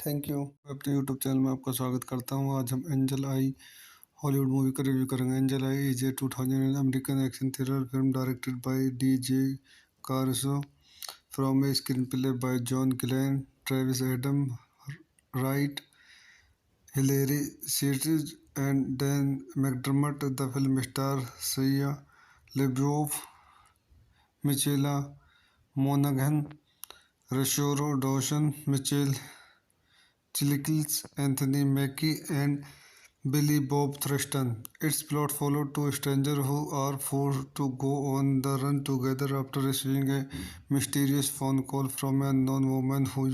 S1: Thank you. अपने यूट्यूब चैनल में आपका स्वागत करता हूँ. आज हम एंजल आई हॉलीवुड मूवी का रिव्यू करेंगे. Angel Eye is a 2000 American action thriller film directed by DJ Caruso from a screenplay by John Glenn, Travis Adam Wright, Hilary Sitch, and Dan McDermott. The film stars Shia LaBeouf, Michaela Monaghan, Rosario Dawson, Michael Chiklis, Anthony Mackie, and Billy Bob Thornton. Its plot follows two strangers who are forced to go on the run together after receiving a mysterious phone call from an unknown woman who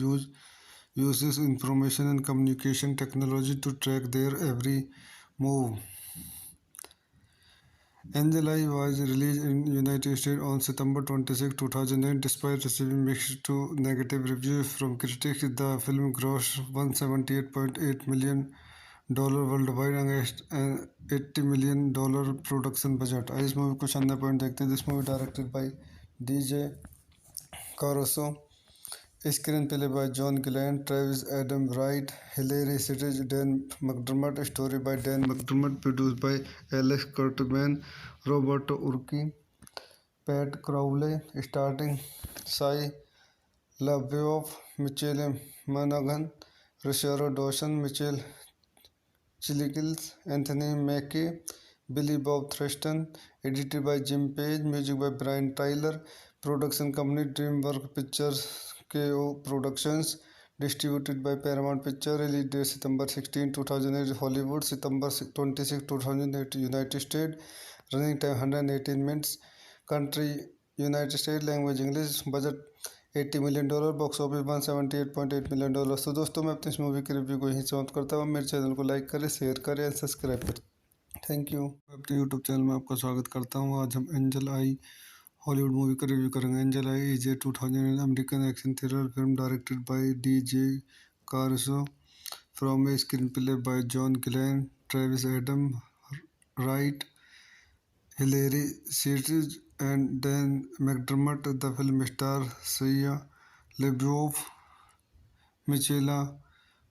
S1: uses information and communication technology to track their every move. Angel Eye was released in United States on September 26, 2008. Despite receiving mixed to negative reviews from critics, the film grossed $178.8 million worldwide against an $80 million production budget. इस movie को शानदार point देखते हैं. This movie directed by DJ Caruso. Screenplay by John Glenn, Travis Adam Wright, Hilary Sitch, Dan McDermott. Story by Dan McDermott. Produced by Alex Kurtzman, Roberto Urquidi, Pat Crowley. Starting Shia LaBeouf, Michael Monaghan, Rosario Dawson, Michael Chiklis, Anthony Mackie, Billy Bob Thornton. Edited by Jim Page. Music by Brian Tyler. Production company DreamWorks Pictures KO Productions, distributed by Paramount Pictures. Release date September 16, 2008, Hollywood. September 26, 2008, United States. Running time 118 minutes. Country United States. Language English. Budget $80 million. Box office $178.8 million। तो दोस्तों मैं अपनी इस movie के review को यहीं समाप्त करता हूँ। मेरे चैनल को लाइक करें, शेयर करें, सब्सक्राइब करें। Thank you. अपने यूट्यूब चैनल में आपका स्वागत करता हूँ। आज हम एंजल आई हॉलीवुड मूवी का रिव्यू करेंगे। Angel Eye is a 2000 American action thriller film directed by DJ Caruso from a screenplay by John Glenn, Travis Adam Wright, Hilary Sirtis, and Dan McDermott. The film stars Shia LaBeouf, Michaela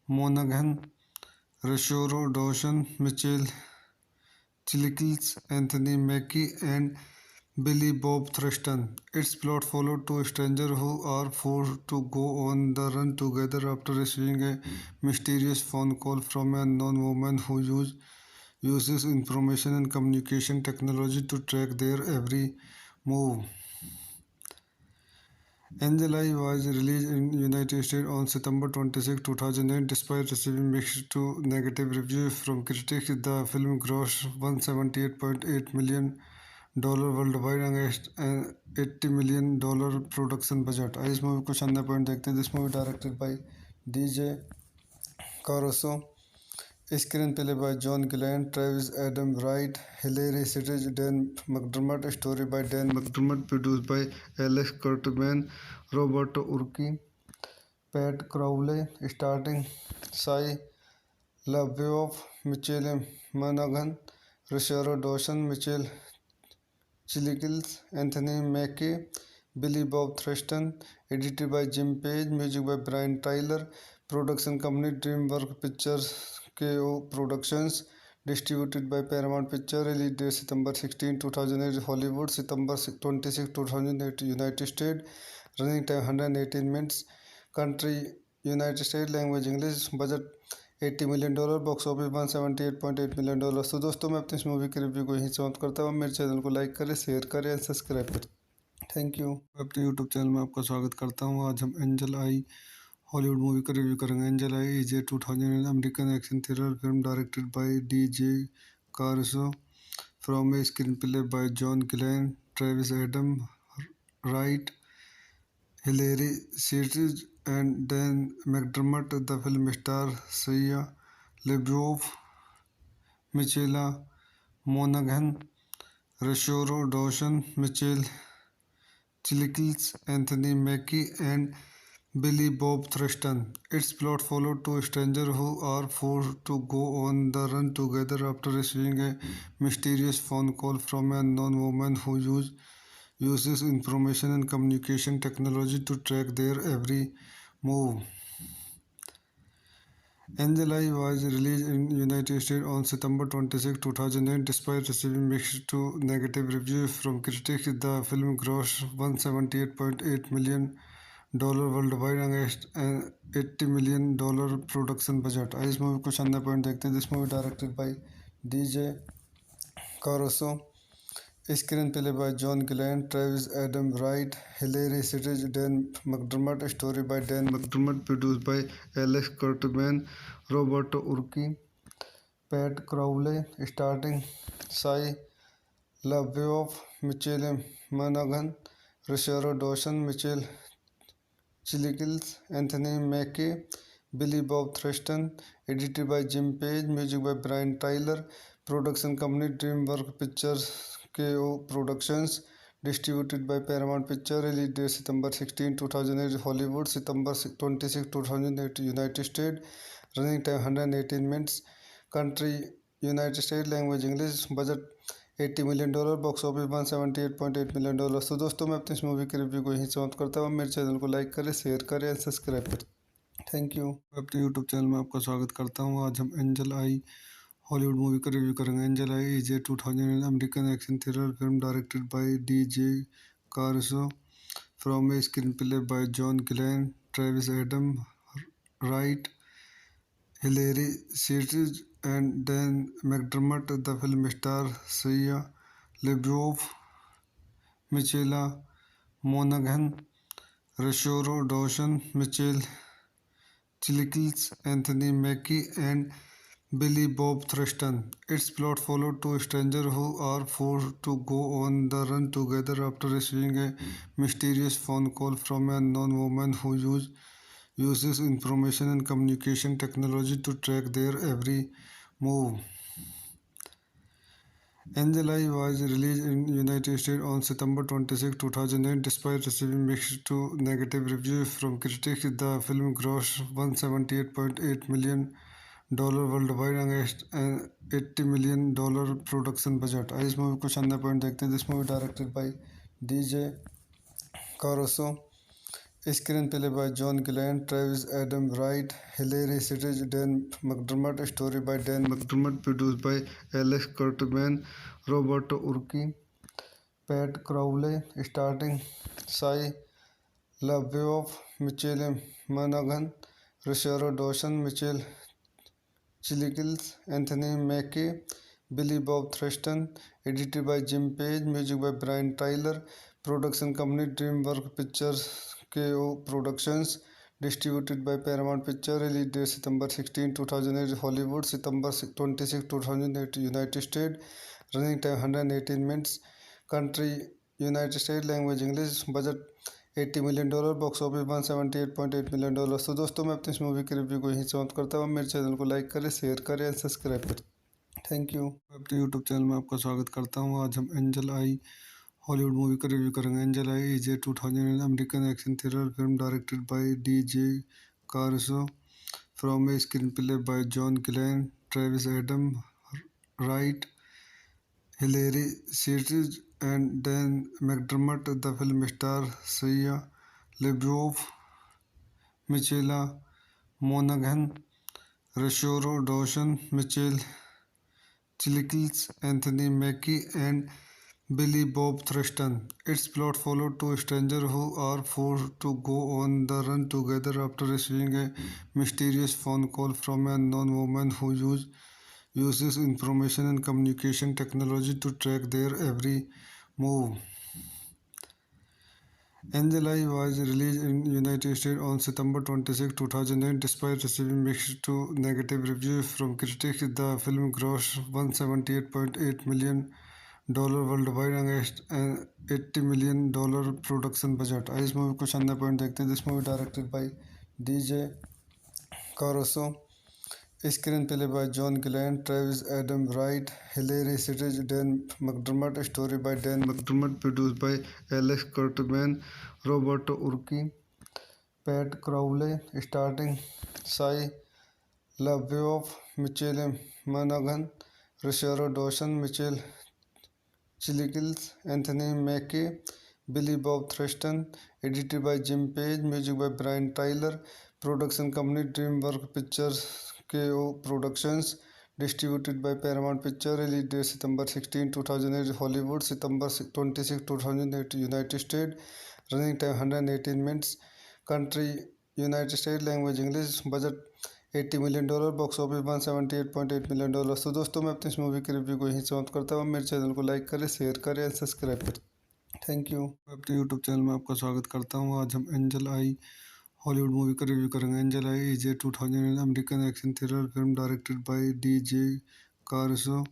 S1: Monaghan, Rosario Dawson, Michael Chiklis, Anthony Mackie, and Billy Bob Thornton. Its plot follows two strangers who are forced to go on the run together after receiving a mysterious phone call from an unknown woman who uses information and communication technology to track their every move. Angel Eye was released in United States on September 26, 2008. Despite receiving mixed to negative reviews from critics, the film grossed $178.8 million worldwide against an $80 million production budget. इस movie को शानदार point देखते हैं। This movie directed by DJ Caruso, screenplay by John Glenn, Travis Adam Wright, Hilary Sirtis, Dan McDermott, story by Dan McDermott, produced by Alex Kurtzman, Roberto Urquidi, Pat Crowley, starring Shia LaBeouf, Michael Monaghan, Rosario Dawson, Michael Chiklis, Anthony Mackie, Billy Bob Thornton. Edited by Jim Page, music by Brian Tyler. Production company DreamWorks Pictures, KO Productions, distributed by Paramount Pictures. Release date September 16, 2008, Hollywood. September 26, 2008, United States. Running time 118 minutes. Country United States. Language English. Budget $80 million, box office $178.8 million। तो दोस्तों मैं अपनी इस movie के review को यहीं समाप्त करता हूँ। मेरे चैनल को लाइक करें, शेयर करें, सब्सक्राइब करें। Thank you. अपने यूट्यूब चैनल में आपका स्वागत करता हूँ। आज हम एंजल आई हॉलीवुड मूवी का रिव्यू करेंगे। Angel Eye is a 2000 American action thriller film directed by DJ Caruso from a screenplay by John Glenn, Travis Adam Wright, Hilary Sirtis, and Dan McDermott. The film stars Shia LaBeouf, Michaela Monaghan, Rosario Dawson, Michael Chiklis, Anthony Mackie, and Billy Bob Thornton. Its plot follows two strangers who are forced to go on the run together after receiving a mysterious phone call from an unknown woman who uses information and communication technology to track their every move. Angel Eye was released in United States on September 26, 2008. Despite receiving mixed to negative reviews from critics, the film grossed $178.8 million worldwide against an $80 million production budget। इस movie को शानदार point देखते हैं। This movie directed by DJ Caruso, screenplay by John Glenn, Travis Adam Wright, Hilary Sirtis, Dan McDermott, story by Dan McDermott, produced by Alex Kurtzman, Roberto Urquidi, Pat Crowley, starring Shia LaBeouf, Michael Monaghan, Rosario Dawson, Michael Chiklis, Anthony Mackie, Billy Bob Thornton. Edited by Jim Page, music by Brian Tyler. Production company DreamWorks Pictures, KO Productions, distributed by Paramount Pictures. Release date September 16, 2008, Hollywood. September 26, 2008, United States. Running time 118 minutes. Country United States. Language English. Budget $80 million, box office $178.8 million। तो दोस्तों मैं अपनी इस movie के review को यहीं समाप्त करता हूँ। मेरे चैनल को लाइक करें, शेयर करें, सब्सक्राइब करें। Thank you. अपने यूट्यूब चैनल में आपका स्वागत करता हूँ। आज हम एंजल आई हॉलीवुड मूवी का रिव्यू करेंगे। Angel Eye is a 2000 American action thriller film directed by DJ Caruso from a screenplay by John Glenn, Travis Adam Wright, Hilary Sirtis, and Dan McDermott. The film stars Shia LaBeouf, Michaela Monaghan, Rosario Dawson, Michael Chiklis, Anthony Mackie, and Billy Bob Thornton. Its plot follows two strangers who are forced to go on the run together after receiving a mysterious phone call from an unknown woman who uses information and communication technology to track their every move. Angel Eye was released in United States on September 26, 2008. Despite receiving mixed to negative reviews from critics, the film grossed $178.8 million worldwide against an $80 million production budget. आइए इस movie को शानदार point देखते हैं. This movie directed by DJ Caruso. Screen play by John Glenn, Travis Adam Wright, Hilary Sitch, Dan McDermott. Story by Dan McDermott. Produced by Alex Kurtzman, Roberto Urquidi, Pat Crowley. Starting Shia LaBeouf, Michael Monaghan, Rosario Dawson, Michael Chiklis, Anthony Mackie, Billy Bob Thornton. Edited by Jim Page. Music by Brian Tyler. Production company DreamWorks Pictures KO Productions. Distributed by Paramount Pictures. Release date September 16, 2008 Hollywood. September 26, 2008 United States. Running time 118 minutes. Country United States. Language English. Budget $80 million. Box office $178.8 million. तो दोस्तों मैं अपनी इस movie के review को यहीं समाप्त करता हूँ. मेरे चैनल को लाइक करें, शेयर करें और सब्सक्राइब करें. Thank you. अपने यूट्यूब चैनल में आपका स्वागत करता हूँ. आज हम एंजल आई हॉलीवुड मूवी का रिव्यू करेंगे. Angel Eye is a 2000 American action thriller film directed by DJ Caruso from a screenplay by John Glenn, Travis Adam Wright, Hilary Sitch, and Dan McDermott. The film stars Shia LaBeouf, Michaela Monaghan, Rosario Dawson, Michael Chiklis, Anthony Mackie, and Billy Bob Thornton. Its plot follows two strangers who are forced to go on the run together after receiving a mysterious phone call from an unknown woman who uses information and communication technology to track their every move. Angel Eye was released in United States on September 26, 2008. Despite receiving mixed to negative reviews from critics, the film grossed $178.8 million worldwide against an $80 million production budget. आइए इस movie को शानदार point देखते हैं. This movie directed by DJ Caruso. Screen play by John Glenn, Travis Adam Wright, Hilary Sitch, Dan McDermott. Story by Dan McDermott. Produced by Alex Kurtzman, Roberto Urquidi, Pat Crowley. Starting Shia LaBeouf, Michael Monaghan, Rosario Dawson, Michael Chiklis, Anthony Mackie, Billy Bob Thornton. Edited by Jim Page. Music by Brian Tyler. Production company DreamWorks Pictures KO Productions. Distributed by Paramount Pictures. Release date September 16, 2008 Hollywood. September 26, 2008 United States. Running time 118 minutes. Country United States. Language English. Budget $80 million. Box office $178.8 million. तो दोस्तों मैं अपनी इस movie के review को यहीं समाप्त करता हूँ. मेरे चैनल को लाइक करें, शेयर करें और सब्सक्राइब करें. Thank you. अपने यूट्यूब चैनल में आपका स्वागत करता हूँ. आज हम एंजल आई हॉलीवुड मूवी का रिव्यू करेंगे. Angel Eye is a 2000 American action thriller film directed by DJ Caruso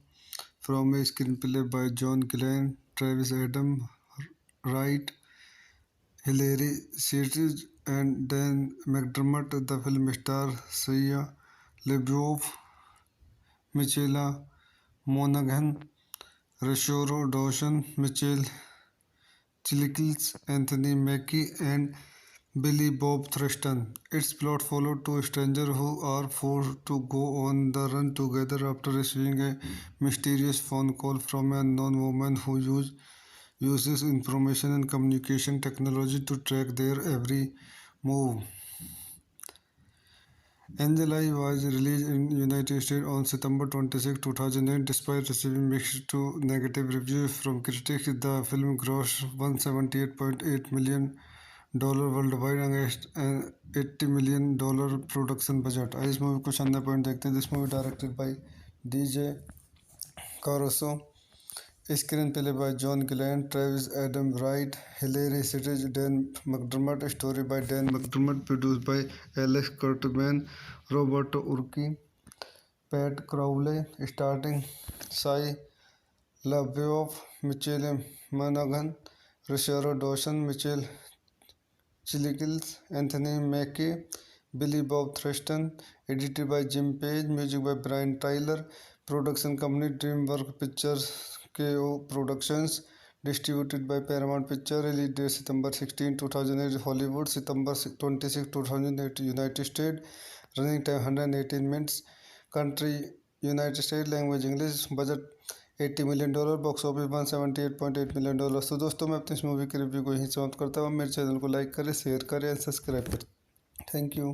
S1: from a screenplay by John Glenn, Travis Adam Wright, Hilary Sitch, and Dan McDermott. The film stars Shia LaBeouf, Michaela Monaghan, Rosario Dawson, Michael Chiklis, Anthony Mackie, and Billy Bob Thornton. Its plot follows two strangers who are forced to go on the run together after receiving a mysterious phone call from an unknown woman who uses information and communication technology to track their every move. Angel Eye was released in United States on September 26, 2008. Despite receiving mixed to negative reviews from critics, the film grossed $178.8 million worldwide against an $80 million production budget. आइए इस movie को शानदार point देखते हैं. This movie directed by DJ Caruso. Screenplay by John Gillen, Travis Adam Wright, Hilary Sitch, Dan McDermott, story by Dan McDermott, produced by Alex Kurtzman, Roberto Urquidi, Pat Crowley, starting Shia LaBeouf, Michelle Monaghan, Rosario Dawson, Michelle Chilkins, Anthony Mackie, Billy Bob Thurston, edited by Jim Page, music by Brian Tyler, production company DreamWorks Pictures KO Productions, distributed by Paramount Pictures, release date September 16, 2008 Hollywood, September 26, 2008 United States, running time 118 minutes, country United States, language English, budget $80 million, box office $178.8 million। तो दोस्तों मैं अपनी इस movie के review को यहीं समाप्त करता हूँ। मेरे चैनल को लाइक करें, शेयर करें, सब्सक्राइब करें। Thank you.